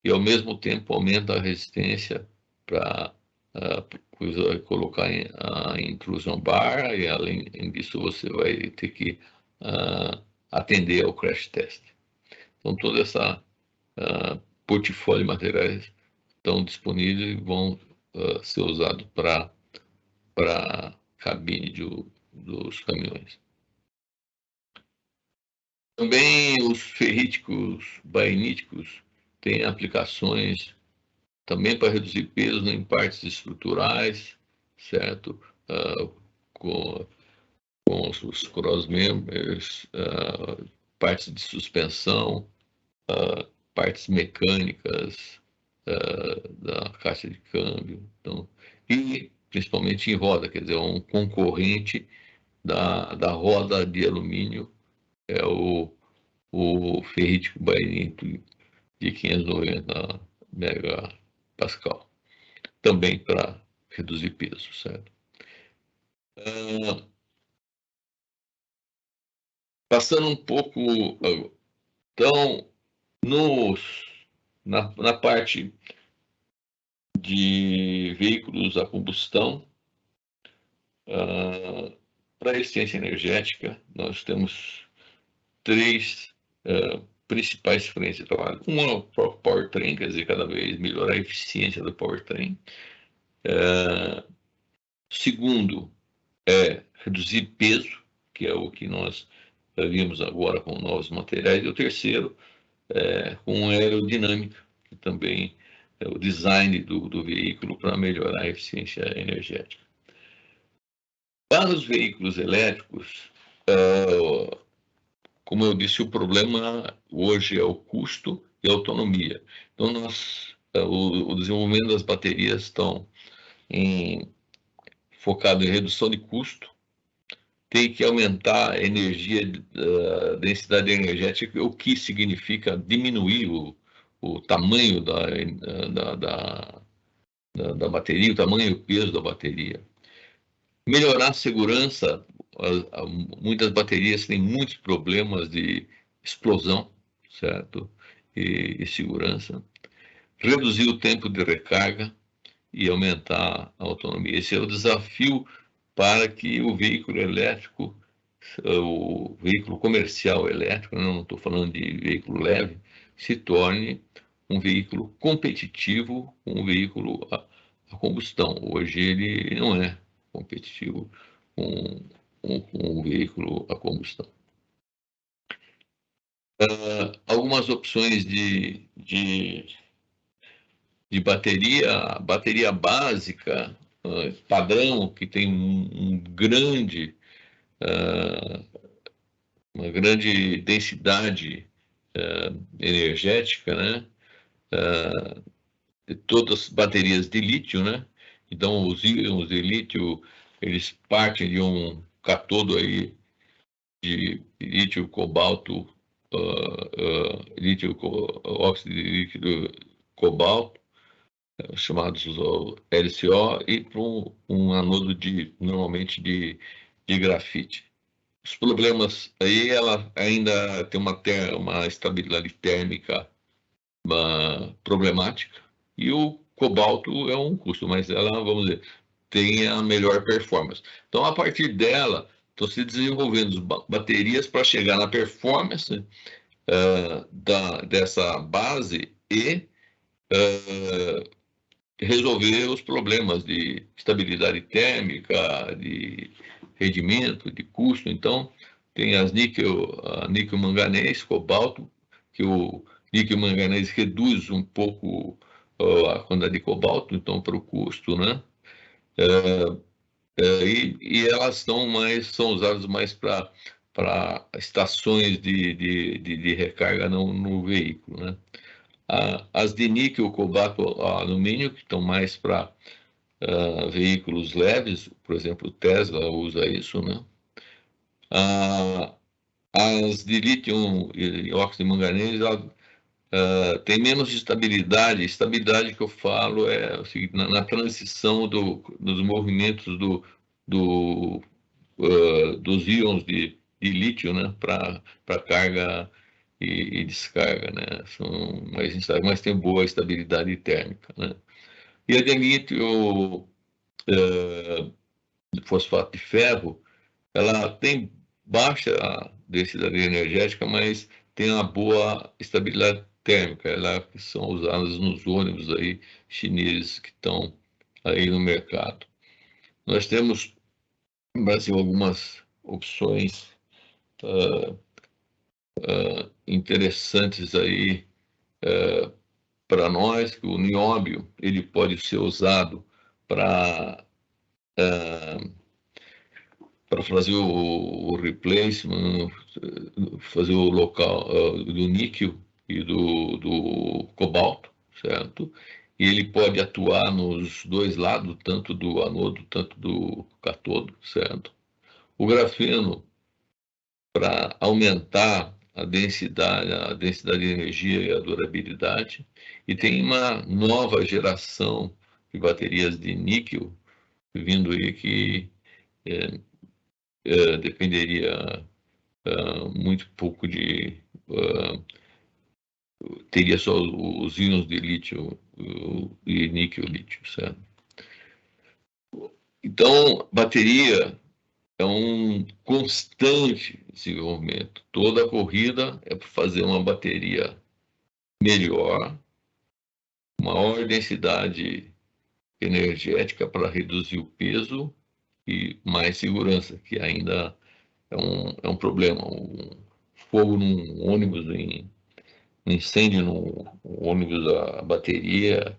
e ao mesmo tempo aumenta a resistência para colocar a inclusão bar, e além disso você vai ter que atender ao crash test. Então toda essa portfólio de materiais estão disponíveis e vão ser usados para cabine dos caminhões. Também os ferríticos baianíticos têm aplicações também para reduzir peso em partes estruturais, certo? Com os cross members, partes de suspensão, partes mecânicas da caixa de câmbio, então, e principalmente em roda, quer dizer, um concorrente da roda de alumínio é o ferrítico baianítico de 590 megapascal, também para reduzir peso, certo? Passando um pouco, então, na parte de veículos a combustão, para eficiência energética, nós temos três principais frentes de trabalho. Uma é o próprio powertrain, quer dizer, cada vez melhorar a eficiência do powertrain. Segundo, é reduzir peso, que é o que nós vimos agora com novos materiais. E o terceiro, com aerodinâmica, que também é o design do veículo para melhorar a eficiência energética. Para os veículos elétricos, como eu disse, o problema hoje é o custo e a autonomia. Então, o desenvolvimento das baterias estão focado em redução de custo, tem que aumentar a energia, a densidade energética, o que significa diminuir o tamanho da bateria, o tamanho e o peso da bateria. Melhorar a segurança, muitas baterias têm muitos problemas de explosão, certo? E segurança. Reduzir o tempo de recarga e aumentar a autonomia. Esse é o desafio para que o veículo elétrico, o veículo comercial elétrico, não estou falando de veículo leve, se torne um veículo competitivo com um veículo a combustão. Hoje ele não é competitivo com um veículo a combustão. Algumas opções de bateria básica, padrão, que tem uma grande densidade energética, né? Todas baterias de lítio, né? Então, os íons de lítio, eles partem de um catodo aí de lítio, cobalto, óxido de líquido, cobalto, chamados LCO, e para um anodo normalmente de grafite. Os problemas aí, ela ainda tem uma estabilidade térmica problemática, e o cobalto é um custo, mas ela, vamos dizer, tem a melhor performance. Então, a partir dela, estão se desenvolvendo baterias para chegar na performance dessa base e resolver os problemas de estabilidade térmica, de rendimento, de custo. Então, tem as níquel manganês, cobalto, que o níquel manganês reduz um pouco a quantidade de cobalto, então, para o custo, né? E elas são usadas mais para estações de recarga no veículo, né? As de níquel, cobalto, alumínio, que estão mais para veículos leves, por exemplo, o Tesla usa isso, né? As de lítio e óxido de manganês, tem menos estabilidade. Estabilidade que eu falo é o seguinte: na transição dos movimentos dos íons de lítio, né, para carga e descarga, né? São mais instáveis, mas tem boa estabilidade térmica, né? E a de lítio, fosfato de ferro, ela tem baixa densidade energética, mas tem uma boa estabilidade térmica. Ela que são usadas nos ônibus aí chineses que estão aí no mercado. Nós temos no Brasil algumas opções interessantes aí para nós, que o nióbio ele pode ser usado para fazer o replacement, fazer o local do níquel e do cobalto, certo? E ele pode atuar nos dois lados, tanto do anodo, tanto do catodo, certo? O grafeno, para aumentar a densidade de energia e a durabilidade. E tem uma nova geração de baterias de níquel vindo aí que dependeria muito pouco teria só os íons de lítio e níquel-lítio, certo? Então, bateria é um constante desenvolvimento. Toda a corrida é para fazer uma bateria melhor, maior densidade energética para reduzir o peso e mais segurança, que ainda é um problema. Um fogo num ônibus, um incêndio num ônibus, a bateria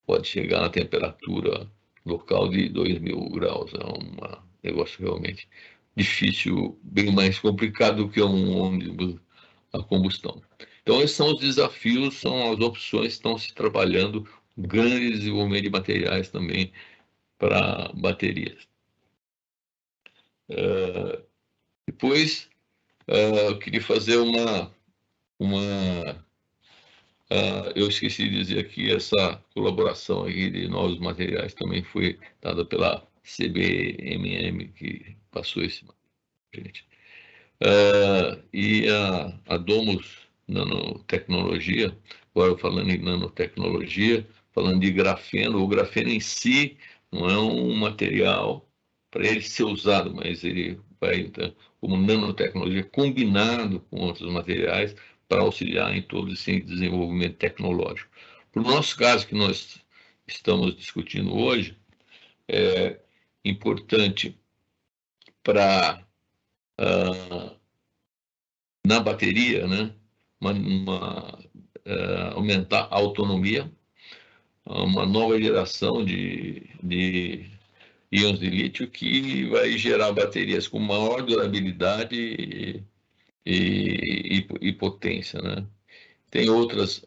pode chegar na temperatura local de 2.000 graus. É um negócio realmente difícil, bem mais complicado do que um ônibus a combustão. Então, esses são os desafios, são as opções que estão se trabalhando, grande desenvolvimento de materiais também para baterias. Depois, eu queria fazer uma Eu esqueci de dizer aqui, essa colaboração aqui de novos materiais também foi dada pela CBMM, que passou esse gente. E a Domus Nanotecnologia, agora falando em nanotecnologia, falando de grafeno, o grafeno em si não é um material para ele ser usado, mas ele vai, então, como nanotecnologia, combinado com outros materiais para auxiliar em todo esse desenvolvimento tecnológico. Para o nosso caso, que nós estamos discutindo hoje, é importante para na bateria, né, aumentar a autonomia, uma nova geração de íons de lítio que vai gerar baterias com maior durabilidade e potência, né? Tem outras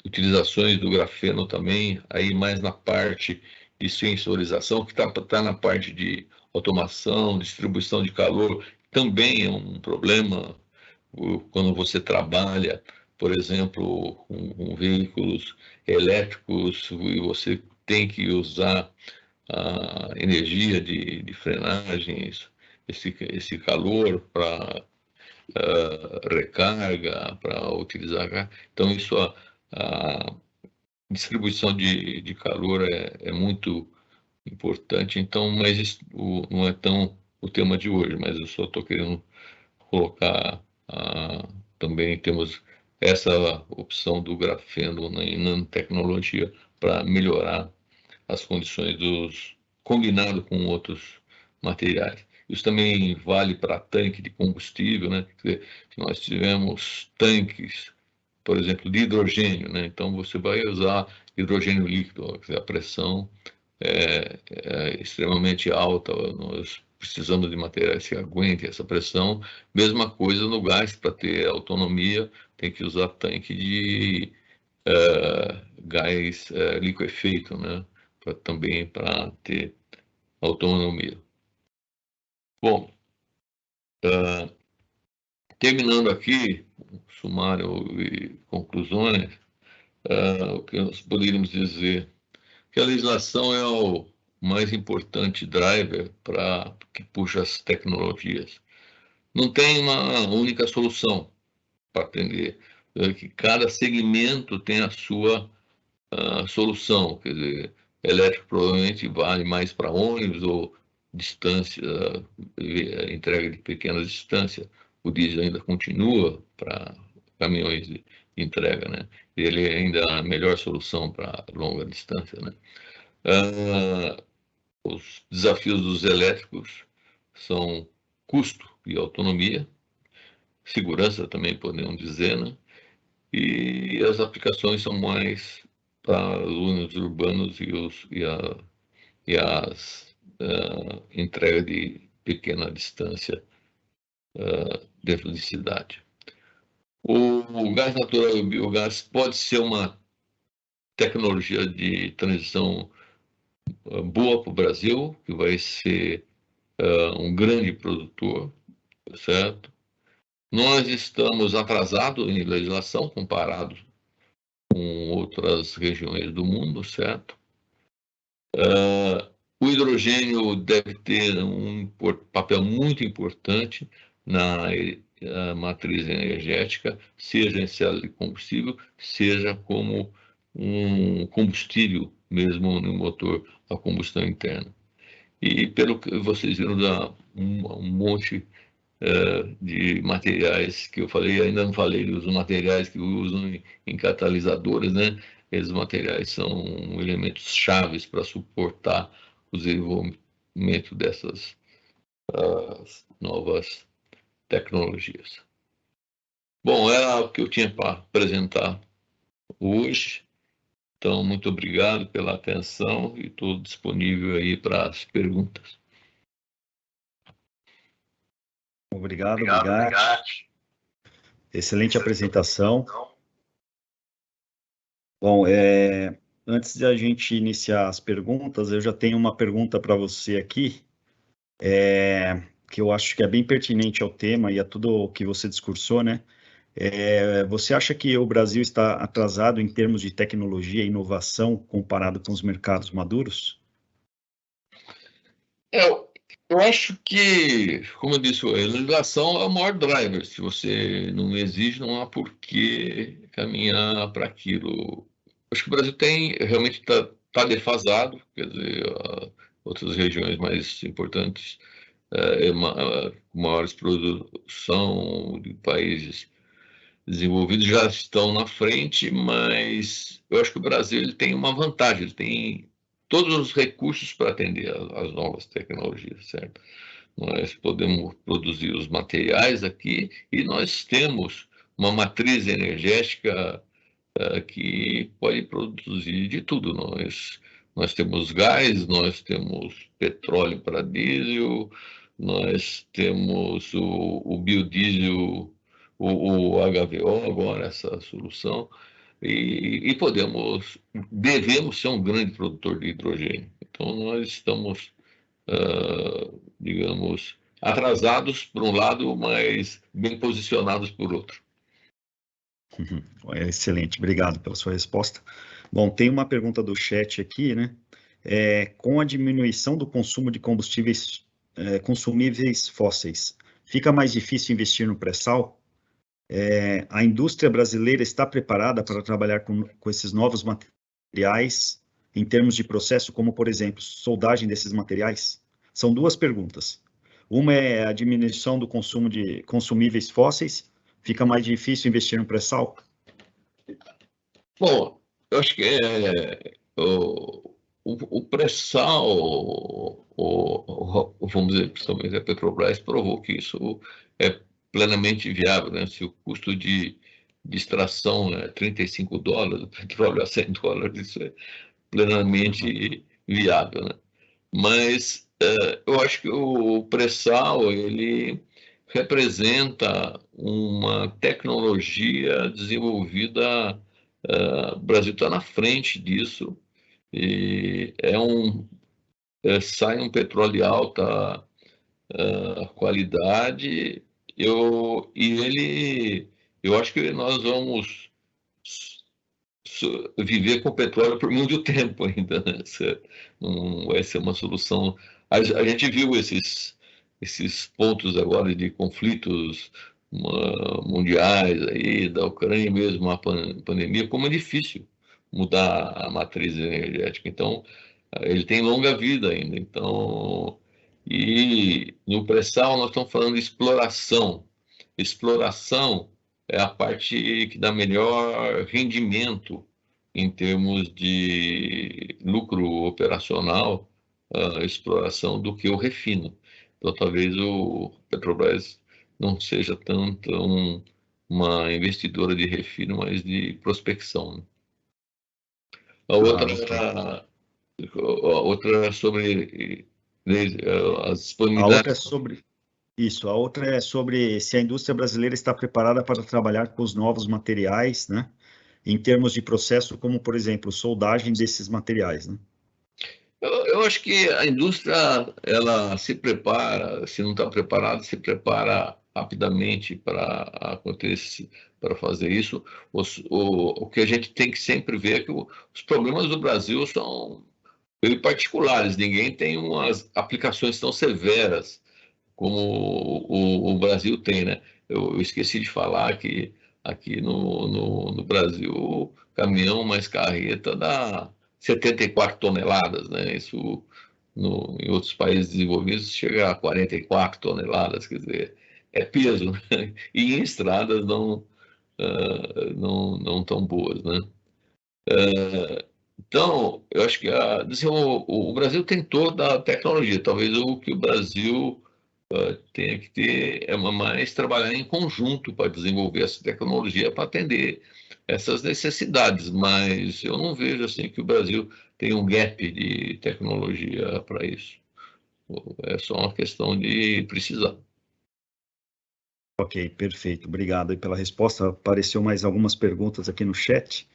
utilizações do grafeno também, aí mais na parte de sensorização, que está na parte de automação, distribuição de calor, também é um problema quando você trabalha, por exemplo, com veículos elétricos, e você tem que usar a energia de frenagens, esse calor para recarga, para utilizar. Então, isso, a distribuição de calor é muito importante. Então, mas isso não é tão o tema de hoje, mas eu só estou querendo colocar também temos essa opção do grafeno em nanotecnologia para melhorar as condições combinado com outros materiais. Isso também vale para tanque de combustível, né? Se nós tivermos tanques, por exemplo, de hidrogênio, né? Então você vai usar hidrogênio líquido, a pressão é extremamente alta, nós precisamos de materiais que aguentem essa pressão. Mesma coisa no gás, para ter autonomia, tem que usar tanque de gás liquefeito, né? Também para ter autonomia. Bom, terminando aqui, sumário e conclusões, o que nós poderíamos dizer que a legislação é o mais importante driver para que puxa as tecnologias. Não tem uma única solução para atender, que cada segmento tem a sua solução, quer dizer, elétrico provavelmente vale mais para ônibus ou distância, entrega de pequenas distâncias. O diesel ainda continua para caminhões de entrega, né? Ele é ainda a melhor solução para longa distância, né? Os desafios dos elétricos são custo e autonomia, segurança também podemos dizer, né? E as aplicações são mais para os ônibus urbanos e as entrega de pequena distância dentro de cidade. O gás natural e o biogás pode ser uma tecnologia de transição boa para o Brasil, que vai ser um grande produtor, certo? Nós estamos atrasados em legislação comparado com outras regiões do mundo, certo? O hidrogênio deve ter um papel muito importante na matriz energética, seja em célula de combustível, seja como um combustível mesmo no motor a combustão interna. E pelo que vocês viram, dá um monte de materiais que eu falei, ainda não falei dos materiais que usam em catalisadores, né? Esses materiais são elementos chaves para suportar o desenvolvimento dessas novas tecnologias. Bom, era o que eu tinha para apresentar hoje. Então, muito obrigado pela atenção e estou disponível aí para as perguntas. Obrigado. Excelente apresentação. Bom, antes de a gente iniciar as perguntas, eu já tenho uma pergunta para você aqui, que eu acho que é bem pertinente ao tema e a tudo o que você discursou, né? Você acha que o Brasil está atrasado em termos de tecnologia e inovação comparado com os mercados maduros? Eu acho que, como eu disse, a legislação é o maior driver. Se você não exige, não há por que caminhar para aquilo. Acho que o Brasil realmente está defasado, quer dizer, outras regiões mais importantes, com maiores produção de países desenvolvidos já estão na frente, mas eu acho que o Brasil ele tem uma vantagem, ele tem todos os recursos para atender às novas tecnologias, certo? Nós podemos produzir os materiais aqui e nós temos uma matriz energética que pode produzir de tudo. Nós temos gás, nós temos petróleo para diesel, nós temos o biodiesel, o HVO agora, essa solução, e devemos ser um grande produtor de hidrogênio. Então, nós estamos, digamos, atrasados por um lado, mas bem posicionados por outro. Excelente, obrigado pela sua resposta. Bom, tem uma pergunta do chat aqui, né? Com a diminuição do consumo de combustíveis consumíveis fósseis, fica mais difícil investir no pré-sal? A indústria brasileira está preparada para trabalhar com esses novos materiais em termos de processo, como, por exemplo, soldagem desses materiais? São duas perguntas. Uma é a diminuição do consumo de consumíveis fósseis. Fica mais difícil investir no pré-sal? Bom, eu acho que o pré-sal, vamos dizer, principalmente a Petrobras, provou que isso é plenamente viável, né? Se o custo de extração é $35, o petróleo a $100, isso é plenamente viável, né? Mas eu acho que o pré-sal, ele representa uma tecnologia desenvolvida, o Brasil está na frente disso, e sai um petróleo de alta qualidade, eu acho que nós vamos viver com petróleo por muito tempo ainda, né? Não vai ser uma solução. A gente viu esses pontos agora de conflitos mundiais aí, da Ucrânia mesmo, a pandemia, como é difícil mudar a matriz energética. Então, ele tem longa vida ainda. Então, e no pré-sal nós estamos falando de exploração. Exploração é a parte que dá melhor rendimento em termos de lucro operacional, exploração, do que o refino. Então, talvez o Petrobras não seja tanto uma investidora de refino, mas de prospecção, né? A outra é sobre as disponibilidades. A outra é sobre isso. A outra é sobre se a indústria brasileira está preparada para trabalhar com os novos materiais, né? Em termos de processo, como, por exemplo, soldagem desses materiais, né? Eu acho que a indústria, ela se prepara, se não está preparada, se prepara rapidamente para fazer isso. O que a gente tem que sempre ver é que os problemas do Brasil são particulares. Ninguém tem umas aplicações tão severas como o Brasil tem, né? Eu esqueci de falar que aqui no Brasil, caminhão mais carreta dá 74 toneladas, né? Isso em outros países desenvolvidos chega a 44 toneladas, quer dizer, é peso, né? E em estradas não tão boas, né? Então, eu acho que o Brasil tem toda a tecnologia. Talvez o que o Brasil tenha que ter mais trabalhar em conjunto para desenvolver essa tecnologia para atender essas necessidades, mas eu não vejo assim que o Brasil tem um gap de tecnologia para isso. É só uma questão de precisar. Ok, perfeito. Obrigado aí pela resposta. Apareceu mais algumas perguntas aqui no chat.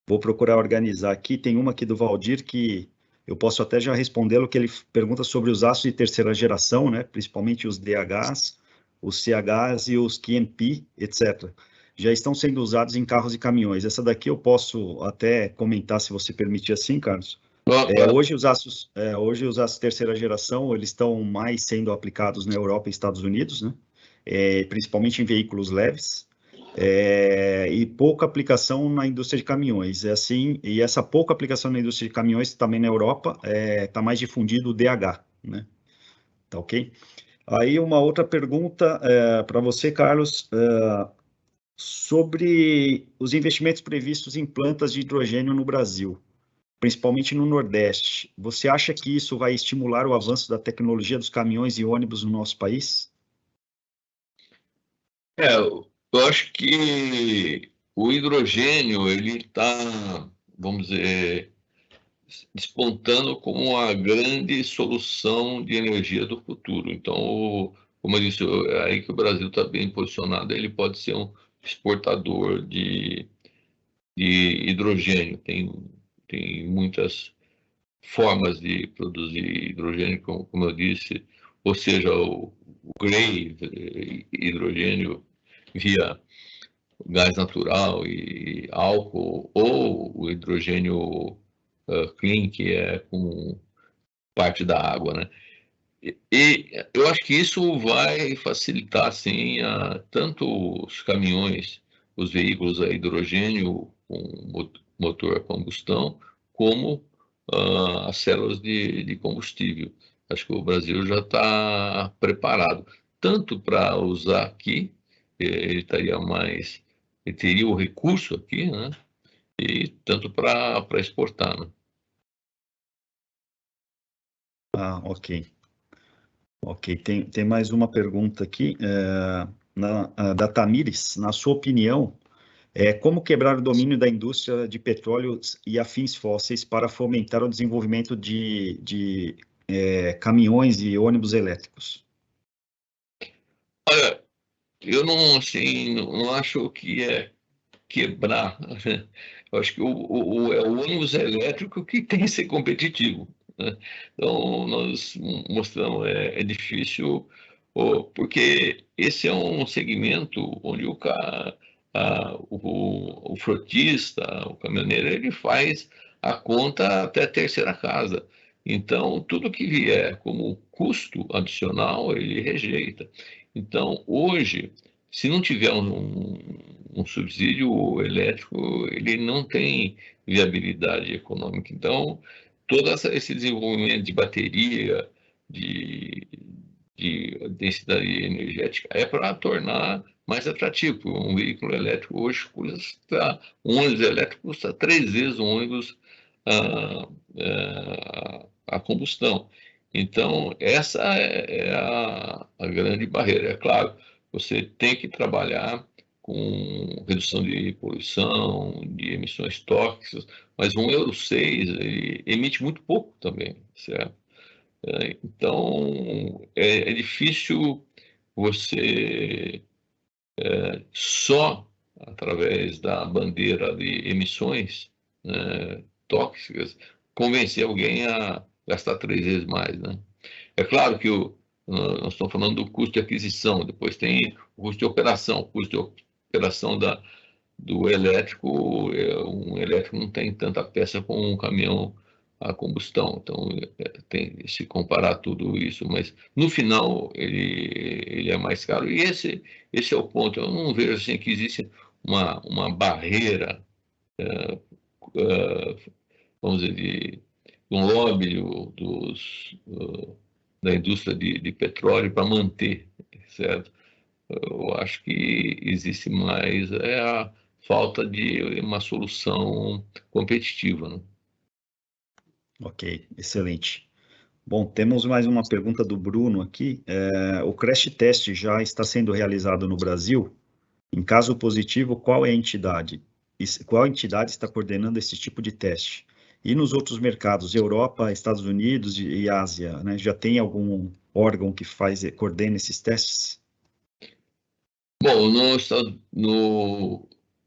Vou procurar organizar aqui. Tem uma aqui do Valdir que eu posso até já respondê-lo, que ele pergunta sobre os ácidos de terceira geração, né? Principalmente os DHs, os CHs e os QMP, etc. já estão sendo usados em carros e caminhões. Essa daqui eu posso até comentar, se você permitir assim, Carlos. Hoje os aços terceira geração, eles estão mais sendo aplicados na Europa e Estados Unidos, né? Principalmente em veículos leves, e pouca aplicação na indústria de caminhões. E essa pouca aplicação na indústria de caminhões também na Europa está mais difundido o DH, né? Tá ok? Aí uma outra pergunta para você, Carlos, sobre os investimentos previstos em plantas de hidrogênio no Brasil, principalmente no Nordeste. Você acha que isso vai estimular o avanço da tecnologia dos caminhões e ônibus no nosso país? Eu acho que o hidrogênio, ele está, vamos dizer, despontando como a grande solução de energia do futuro. Então, como eu disse, é aí que o Brasil está bem posicionado. Ele pode ser um exportador de hidrogênio. Tem muitas formas de produzir hidrogênio, como eu disse, ou seja, o grey hidrogênio via gás natural e álcool, ou o hidrogênio clean, que é com parte da água, né? E eu acho que isso vai facilitar, sim, tanto os caminhões, os veículos a hidrogênio com motor a combustão, como as células de combustível. Acho que o Brasil já está preparado, tanto para usar aqui, ele teria o recurso aqui, né? E tanto para exportar, né? Ok. Ok, tem mais uma pergunta aqui, da Tamires. Na sua opinião, como quebrar o domínio da indústria de petróleo e afins fósseis para fomentar o desenvolvimento de caminhões e ônibus elétricos? Olha, eu não, assim, não acho que é quebrar. Eu acho que é o ônibus elétrico que tem que ser competitivo, né? Então, nós mostramos, é difícil, porque esse é um segmento onde o frotista, o caminhoneiro, ele faz a conta até a terceira casa. Então, tudo que vier como custo adicional, ele rejeita. Então, hoje, se não tiver um subsídio elétrico, ele não tem viabilidade econômica. Então, todo esse desenvolvimento de bateria, de densidade energética, é para tornar mais atrativo. Um veículo elétrico hoje um ônibus elétrico custa 3 vezes um ônibus a combustão. Então, essa é a grande barreira. É claro, você tem que trabalhar com redução de poluição, de emissões tóxicas, mas um Euro 6 ele emite muito pouco também, certo? Então, é difícil você só através da bandeira de emissões, né, tóxicas, convencer alguém a gastar 3 vezes mais, né? É claro que nós estamos falando do custo de aquisição, depois tem o custo de operação. O custo de operação do elétrico, um elétrico não tem tanta peça como um caminhão a combustão, então tem se comparar tudo isso, mas no final ele é mais caro, e esse é o ponto. Eu não vejo assim que existe uma barreira, vamos dizer, de um lobby da indústria de petróleo para manter, certo? Eu acho que existe mais a falta de uma solução competitiva, né? Ok, excelente. Bom, temos mais uma pergunta do Bruno aqui. O crash test já está sendo realizado no Brasil? Em caso positivo, qual é a entidade? Qual entidade está coordenando esse tipo de teste? E nos outros mercados, Europa, Estados Unidos e Ásia, né? Já tem algum órgão que coordena esses testes? Bom,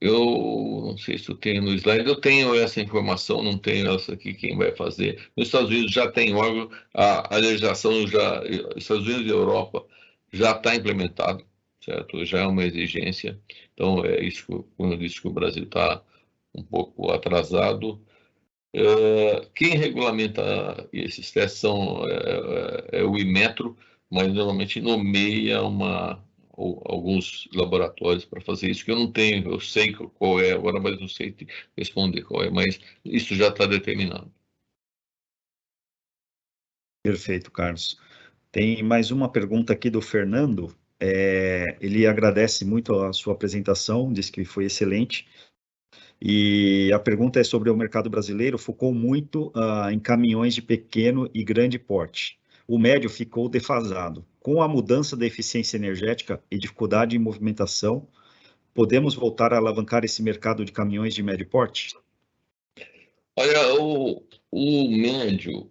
eu não sei se eu tenho no slide, eu tenho essa informação, não tenho essa aqui, quem vai fazer. Nos Estados Unidos já tem órgão, a legislação Estados Unidos e Europa já está implementado, certo? Já é uma exigência. Então, é isso quando eu disse que o Brasil está um pouco atrasado. Quem regulamenta esses testes é o Inmetro, mas normalmente nomeia alguns laboratórios para fazer isso, que eu não tenho, eu sei qual é agora, mas não sei responder qual é, mas isso já está determinado. Perfeito, Carlos. Tem mais uma pergunta aqui do Fernando. Ele agradece muito a sua apresentação, diz que foi excelente. E a pergunta é sobre o mercado brasileiro, focou muito em caminhões de pequeno e grande porte. O médio ficou defasado. Com a mudança da eficiência energética e dificuldade em movimentação, podemos voltar a alavancar esse mercado de caminhões de médio porte? Olha, o médio,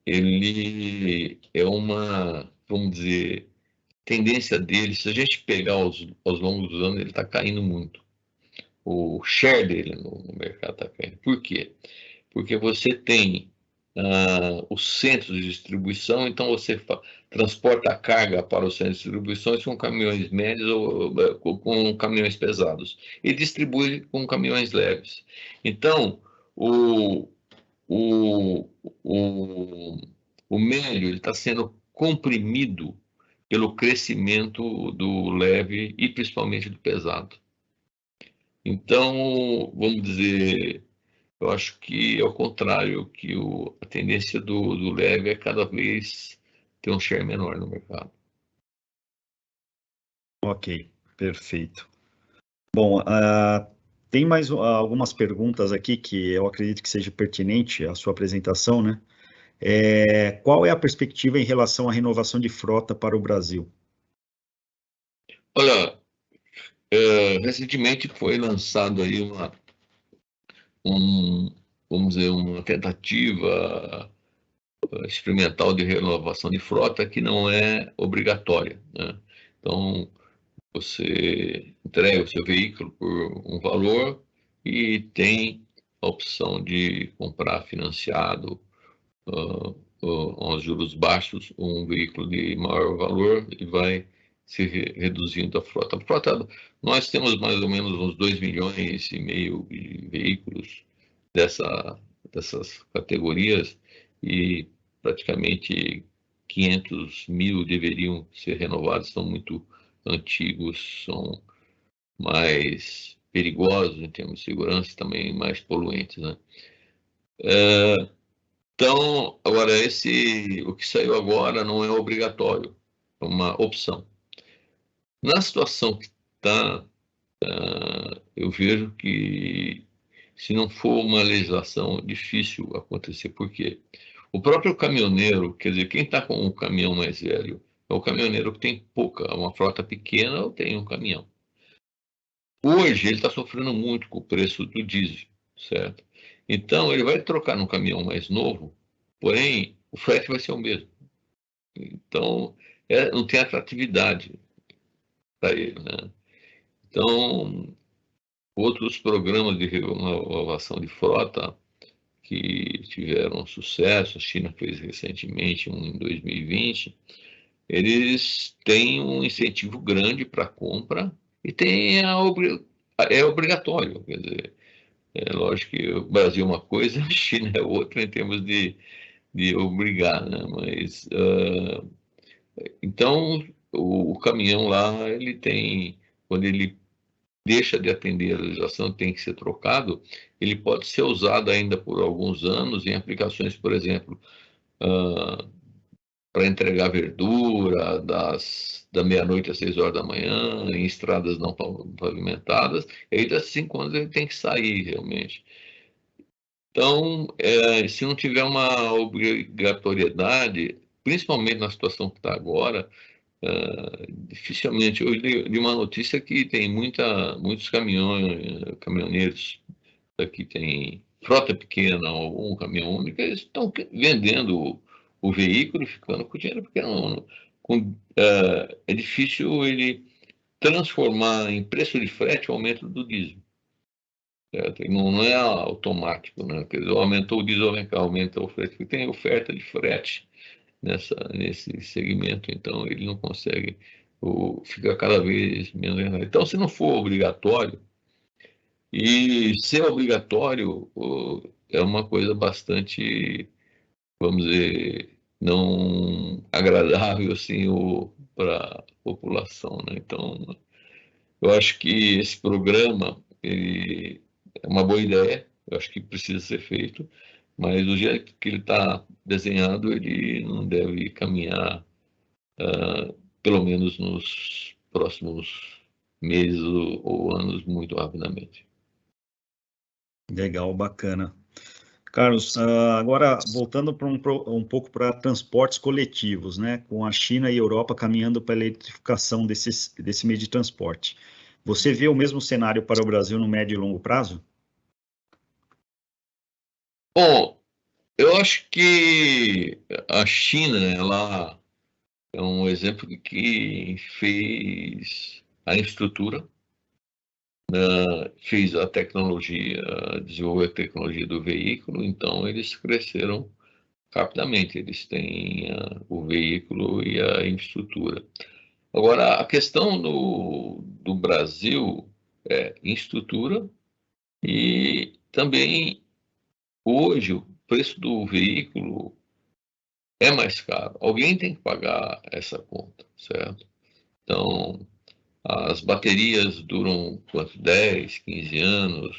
ele é uma, vamos dizer, tendência dele, se a gente pegar aos longos dos anos, ele está caindo muito. O share dele no mercado está caindo. Por quê? Porque você tem os centros de distribuição, então você transporta a carga para os centros de distribuição com caminhões médios ou com caminhões pesados e distribui com caminhões leves. Então, o, o, o, o médio está sendo comprimido pelo crescimento do leve e principalmente do pesado. Então, vamos dizer, eu acho que ao contrário, que a tendência do leve é cada vez ter um share menor no mercado. Ok, perfeito. Bom, tem mais algumas perguntas aqui que eu acredito que seja pertinente à sua apresentação, né? Qual é a perspectiva em relação à renovação de frota para o Brasil? Olha, recentemente foi lançado aí vamos dizer, uma tentativa experimental de renovação de frota que não é obrigatória, né? Então, você entrega o seu veículo por um valor e tem a opção de comprar financiado aos juros baixos um veículo de maior valor e vai se reduzindo a frota. Nós temos mais ou menos uns 2,5 milhões de veículos dessas categorias e praticamente 500 mil deveriam ser renovados, são muito antigos, são mais perigosos em termos de segurança, também mais poluentes, né? Então, agora, o que saiu agora não é obrigatório, é uma opção. Na situação que está, eu vejo que, se não for uma legislação, difícil acontecer. Por quê? O próprio caminhoneiro, quer dizer, quem está com um caminhão mais velho, é o caminhoneiro que tem uma frota pequena ou tem um caminhão. Hoje, ele está sofrendo muito com o preço do diesel, certo? Então, ele vai trocar num caminhão mais novo, porém, o frete vai ser o mesmo. Então, não tem atratividade para ele, né? Então, outros programas de renovação de frota que tiveram sucesso, a China fez recentemente um em 2020, eles têm um incentivo grande para compra e é obrigatório, quer dizer, é lógico que o Brasil é uma coisa, a China é outra em termos de obrigar, né? Mas, então, o caminhão lá, ele tem, quando ele deixa de atender a legislação, tem que ser trocado, ele pode ser usado ainda por alguns anos em aplicações, por exemplo, para entregar verdura da meia-noite às 6 horas da manhã, em estradas não pavimentadas, e aí das 5 anos ele tem que sair realmente. Então, se não tiver uma obrigatoriedade, principalmente na situação que está agora, dificilmente. Eu li uma notícia que tem muitos caminhoneiros que tem frota pequena ou um caminhão único, eles estão vendendo o veículo e ficando com dinheiro, porque é difícil ele transformar em preço de frete o aumento do diesel. Certo? Não é automático, né? Quer dizer, aumentou o diesel, aumenta o frete, porque tem oferta de frete nesse segmento, então ele não consegue fica cada vez menos rentável. Então, se não for obrigatório, e ser obrigatório é uma coisa bastante, vamos dizer, não agradável assim para a população, né? Então, eu acho que esse programa ele é uma boa ideia, eu acho que precisa ser feito, mas do jeito que ele está desenhado, ele não deve caminhar, pelo menos nos próximos meses ou anos, muito rapidamente. Legal, bacana. Carlos, agora voltando para um pouco para transportes coletivos, né? Com a China e a Europa caminhando para a eletrificação desse meio de transporte. Você vê o mesmo cenário para o Brasil no médio e longo prazo? Bom, eu acho que a China, ela é um exemplo de que fez a infraestrutura, fez a tecnologia, desenvolveu a tecnologia do veículo, então eles cresceram rapidamente, eles têm o veículo e a infraestrutura. Agora, a questão do Brasil é infraestrutura e também hoje o preço do veículo é mais caro. Alguém tem que pagar essa conta, certo? Então, as baterias duram quanto? 10, 15 anos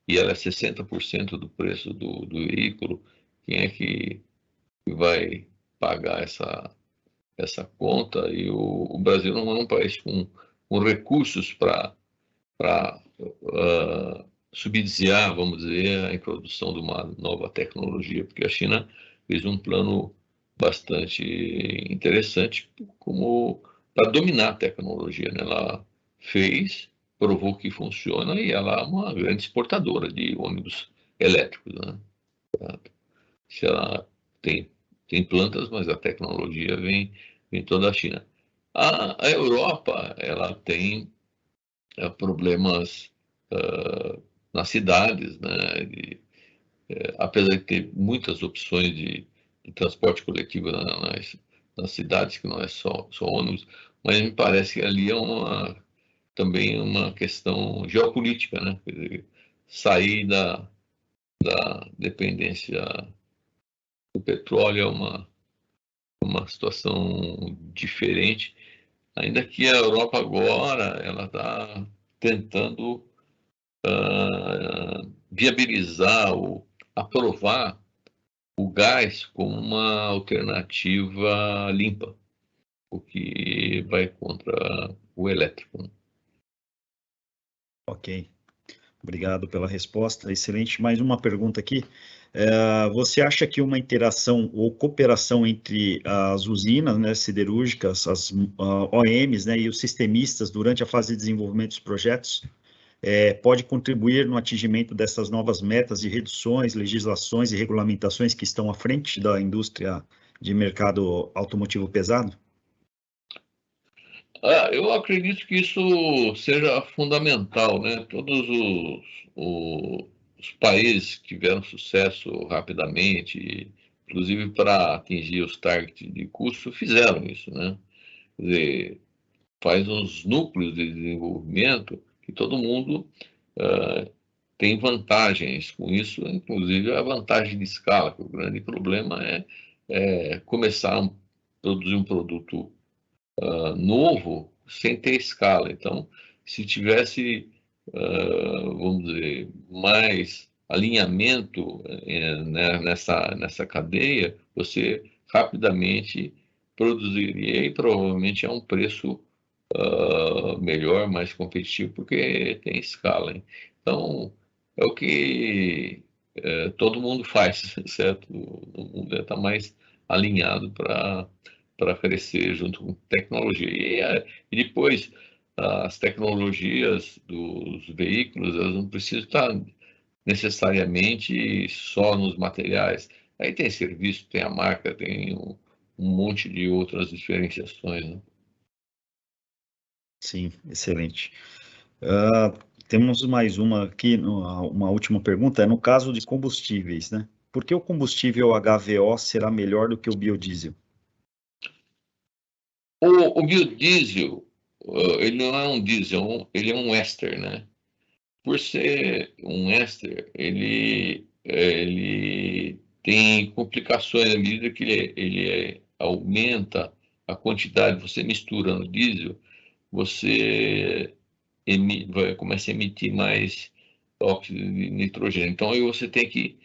e ela é 60% do preço do veículo. Quem é que vai pagar essa conta? E o Brasil não é um país com recursos para subsidiar, vamos dizer, a introdução de uma nova tecnologia, porque a China fez um plano bastante interessante como para dominar a tecnologia, né? Ela fez, provou que funciona e ela é uma grande exportadora de ônibus elétricos, né? Se ela tem plantas, mas a tecnologia vem toda da China. A Europa, ela tem problemas nas cidades, né? Apesar de ter muitas opções de transporte coletivo nas cidades, que não é só ônibus, mas me parece que ali é também uma questão geopolítica, né? Quer dizer, sair da dependência do petróleo é uma situação diferente, ainda que a Europa agora ela está tentando viabilizar ou aprovar o gás como uma alternativa limpa, o que vai contra o elétrico, né? Ok, obrigado pela resposta. Excelente. Mais uma pergunta aqui. Você acha que uma interação ou cooperação entre as usinas, né, siderúrgicas, as OEMs, né, e os sistemistas durante a fase de desenvolvimento dos projetos pode contribuir no atingimento dessas novas metas de reduções, legislações e regulamentações que estão à frente da indústria de mercado automotivo pesado? Eu acredito que isso seja fundamental, né? Todos os países que tiveram sucesso rapidamente, inclusive para atingir os targets de custo, fizeram isso, né? Quer dizer, faz uns núcleos de desenvolvimento que todo mundo tem vantagens com isso, inclusive a vantagem de escala, que o grande problema é começar a produzir um produto novo sem ter escala. Então, se tivesse, vamos dizer, mais alinhamento né, nessa cadeia, você rapidamente produziria e provavelmente a um preço melhor, mais competitivo, porque tem escala, hein? Então, é o que todo mundo faz, certo? O mundo está mais alinhado para crescer junto com tecnologia. E depois, as tecnologias dos veículos, elas não precisam estar necessariamente só nos materiais. Aí tem serviço, tem a marca, tem um monte de outras diferenciações, né? Sim, excelente. Temos mais uma aqui, uma última pergunta, é no caso de combustíveis, né? Por que o combustível HVO será melhor do que o biodiesel? O biodiesel, ele não é um diesel, ele é um éster, né? Por ser um éster, ele tem complicações à medida que ele aumenta a quantidade, você mistura no diesel, você começa a emitir mais óxido de nitrogênio. Então, aí você tem que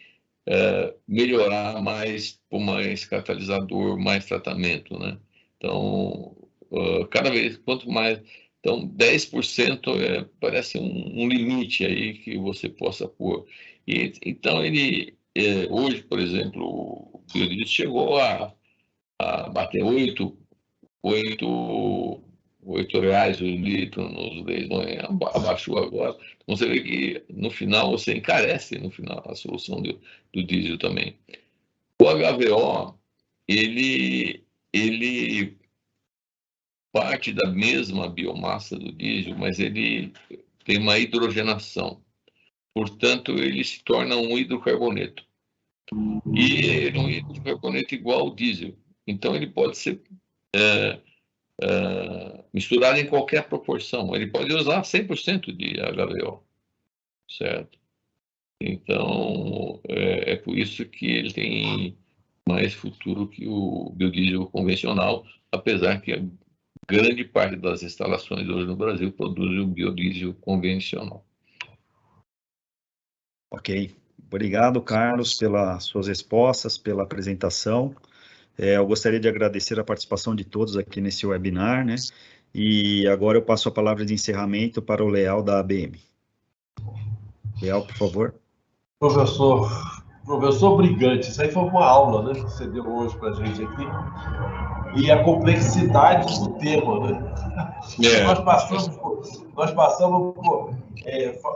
melhorar mais, por mais catalisador, mais tratamento, né? Então, cada vez, quanto mais... Então, 10% parece um limite aí que você possa pôr. Então, hoje, por exemplo, o biodiesel chegou a bater R$ 8 o litro nos leilões, abaixou agora. Então, você vê que, no final, você encarece, no final, a solução do diesel também. O HVO, ele parte da mesma biomassa do diesel, mas ele tem uma hidrogenação. Portanto, ele se torna um hidrocarboneto. E ele é um hidrocarboneto igual ao diesel. Então, ele pode ser misturado em qualquer proporção. Ele pode usar 100% de HVO, certo? Então, é por isso que ele tem mais futuro que o biodiesel convencional, apesar que a grande parte das instalações hoje no Brasil produzem o biodiesel convencional. Ok. Obrigado, Carlos, pelas suas respostas, pela apresentação. Eu gostaria de agradecer a participação de todos aqui nesse webinar, né? E agora eu passo a palavra de encerramento para o Leal da ABM. Leal, por favor. Professor Brigante, isso aí foi uma aula, né, que você deu hoje para a gente aqui. E a complexidade do tema, né? Nós passamos por...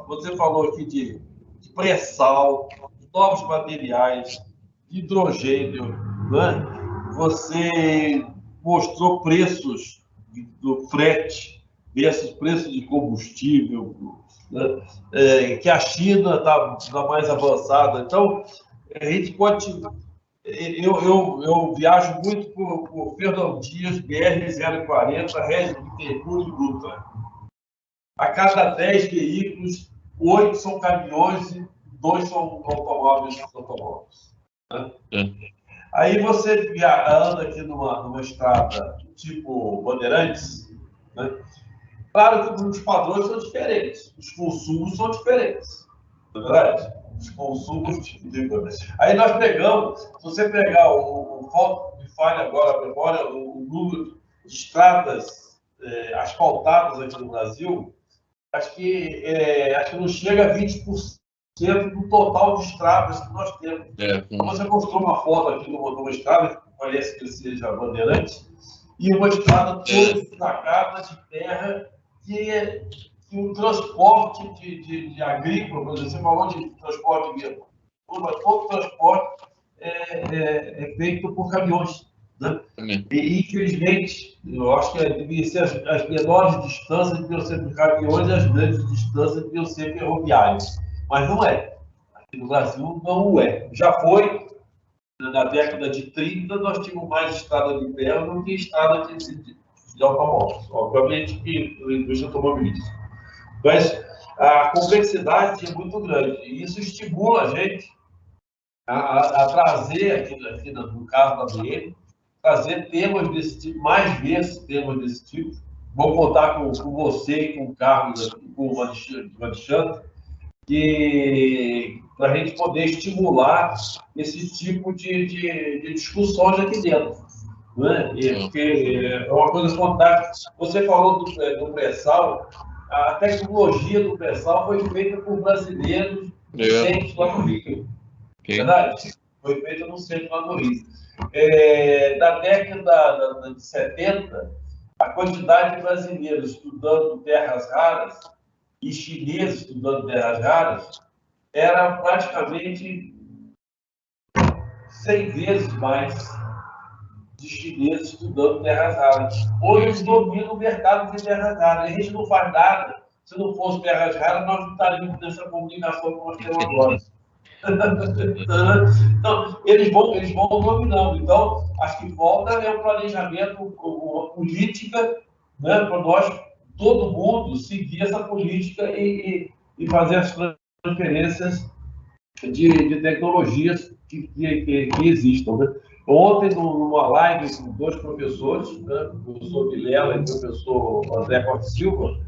você falou aqui de pré-sal, novos materiais, hidrogênio, né? Você mostrou preços do frete versus preço de combustível, né? Que a China está mais avançada. Então, a gente pode... Eu viajo muito por Fernão Dias, BR-040, Regis Bittencourt e Dutra. A cada 10 veículos, 8 são caminhões e 2 são automóveis. Né? Aí você anda aqui numa estrada tipo Bandeirantes, né? Claro que os padrões são diferentes, os consumos são diferentes, não é verdade? Os consumos. Aí nós pegamos, se você pegar falta de falha agora a memória, o número de estradas asfaltadas aqui no Brasil, acho que não chega a 20% do total de estradas que nós temos. Então, você mostrou uma foto aqui numa estrada, que parece que seja Bandeirantes, e uma estrada toda destacada de terra, que o transporte de agrícola, por exemplo, você falou de transporte agrícola, todo transporte é feito por caminhões. Né? E, infelizmente, eu acho que devia ser as menores distâncias deviam ser por caminhões e as grandes distâncias deviam ser ferroviárias. Mas não é. Aqui no Brasil não é. Já foi, na década de 30, nós tínhamos mais estrada de ferro do que estrada de automóveis. Obviamente que a indústria automobilística. Mas a complexidade é muito grande. E isso estimula a gente a trazer, aqui no caso da BM, trazer temas desse tipo, mais vezes temas desse tipo. Vou contar com você e com o Carlos, com o Alexandre, para a gente poder estimular esse tipo de discussões aqui dentro. Né? Porque é uma coisa fantástica. Você falou do pré-sal, a tecnologia do pré-sal foi feita por brasileiros recentes lá no Rio. Verdade? Foi feita no centro lá no Rio. Da década de 70, a quantidade de brasileiros estudando terras raras e chineses estudando terras raras era praticamente 100 vezes mais de chineses estudando terras raras. Hoje eles dominam o mercado de terras raras. A gente não faz nada. Se não fosse terras raras, nós não estaríamos nessa comunicação que nós temos agora. Então, eles vão dominando. Então, acho que falta é um planejamento, uma política, né, para nós, todo mundo, seguir essa política e fazer as transferências de tecnologias que existam. Né? Ontem, numa live com dois professores, né, o professor Vilela e o professor André Costa Silva,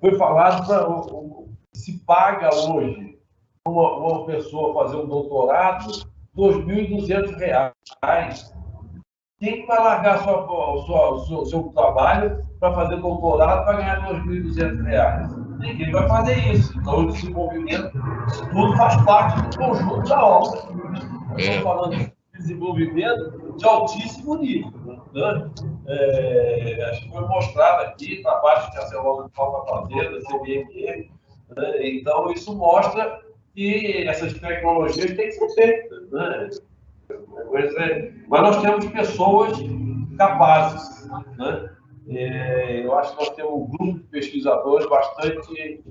foi falado se paga hoje uma pessoa fazer um doutorado R$ 2.200. Quem vai largar seu trabalho para fazer doutorado para ganhar R$ 2.200? Ninguém vai fazer isso. Então, o desenvolvimento, isso tudo faz parte do conjunto da obra. Estamos falando de desenvolvimento de altíssimo nível. Né? Acho que foi mostrado aqui, trabalho que a Celulose está fazendo, a CBME. Né? Então, isso mostra que essas tecnologias têm que ser feitas. Né? Mas nós temos pessoas capazes. Né? Eu acho que nós temos um grupo de pesquisadores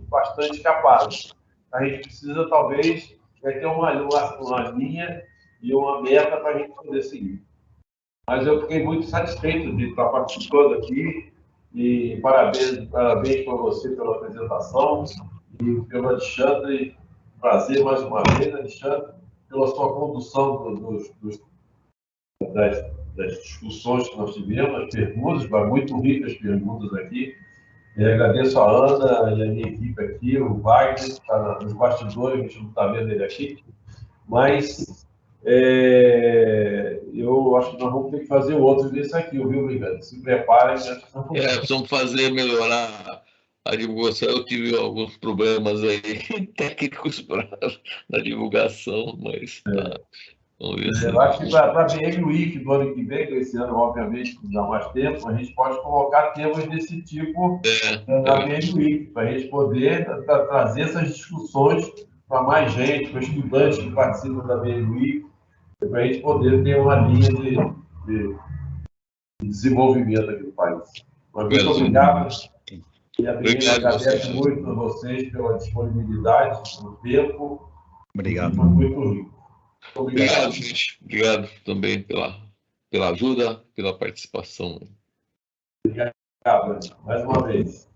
bastante capazes. A gente precisa, talvez, ter uma linha e uma meta para a gente poder seguir. Mas eu fiquei muito satisfeito de estar participando aqui e parabéns para você pela apresentação e pelo Alexandre. Prazer mais uma vez, Alexandre, pela sua condução das discussões que nós tivemos, as perguntas, muito ricas perguntas aqui. Agradeço a Ana e a minha equipe aqui, o Wagner, que está nos bastidores, a gente não está vendo ele aqui, mas eu acho que nós vamos ter que fazer outros desse aqui, viu, Brigado? Se preparem. Precisamos fazer melhorar a divulgação. Eu tive alguns problemas aí técnicos na divulgação, mas tá. Vamos ver se... Eu acho que para a BM Week do ano que vem, que esse ano, obviamente, não dá mais tempo, a gente pode colocar temas desse tipo na BM Week, para a gente poder trazer essas discussões para mais gente, para estudantes que participam da BM Week, para a gente poder ter uma linha de desenvolvimento aqui no país. Mas muito obrigado. E a BM agradece muito a vocês pela disponibilidade, pelo tempo. Obrigado. Foi muito rico. Obrigado, gente. Obrigado também pela ajuda, pela participação. Obrigado, mais uma vez.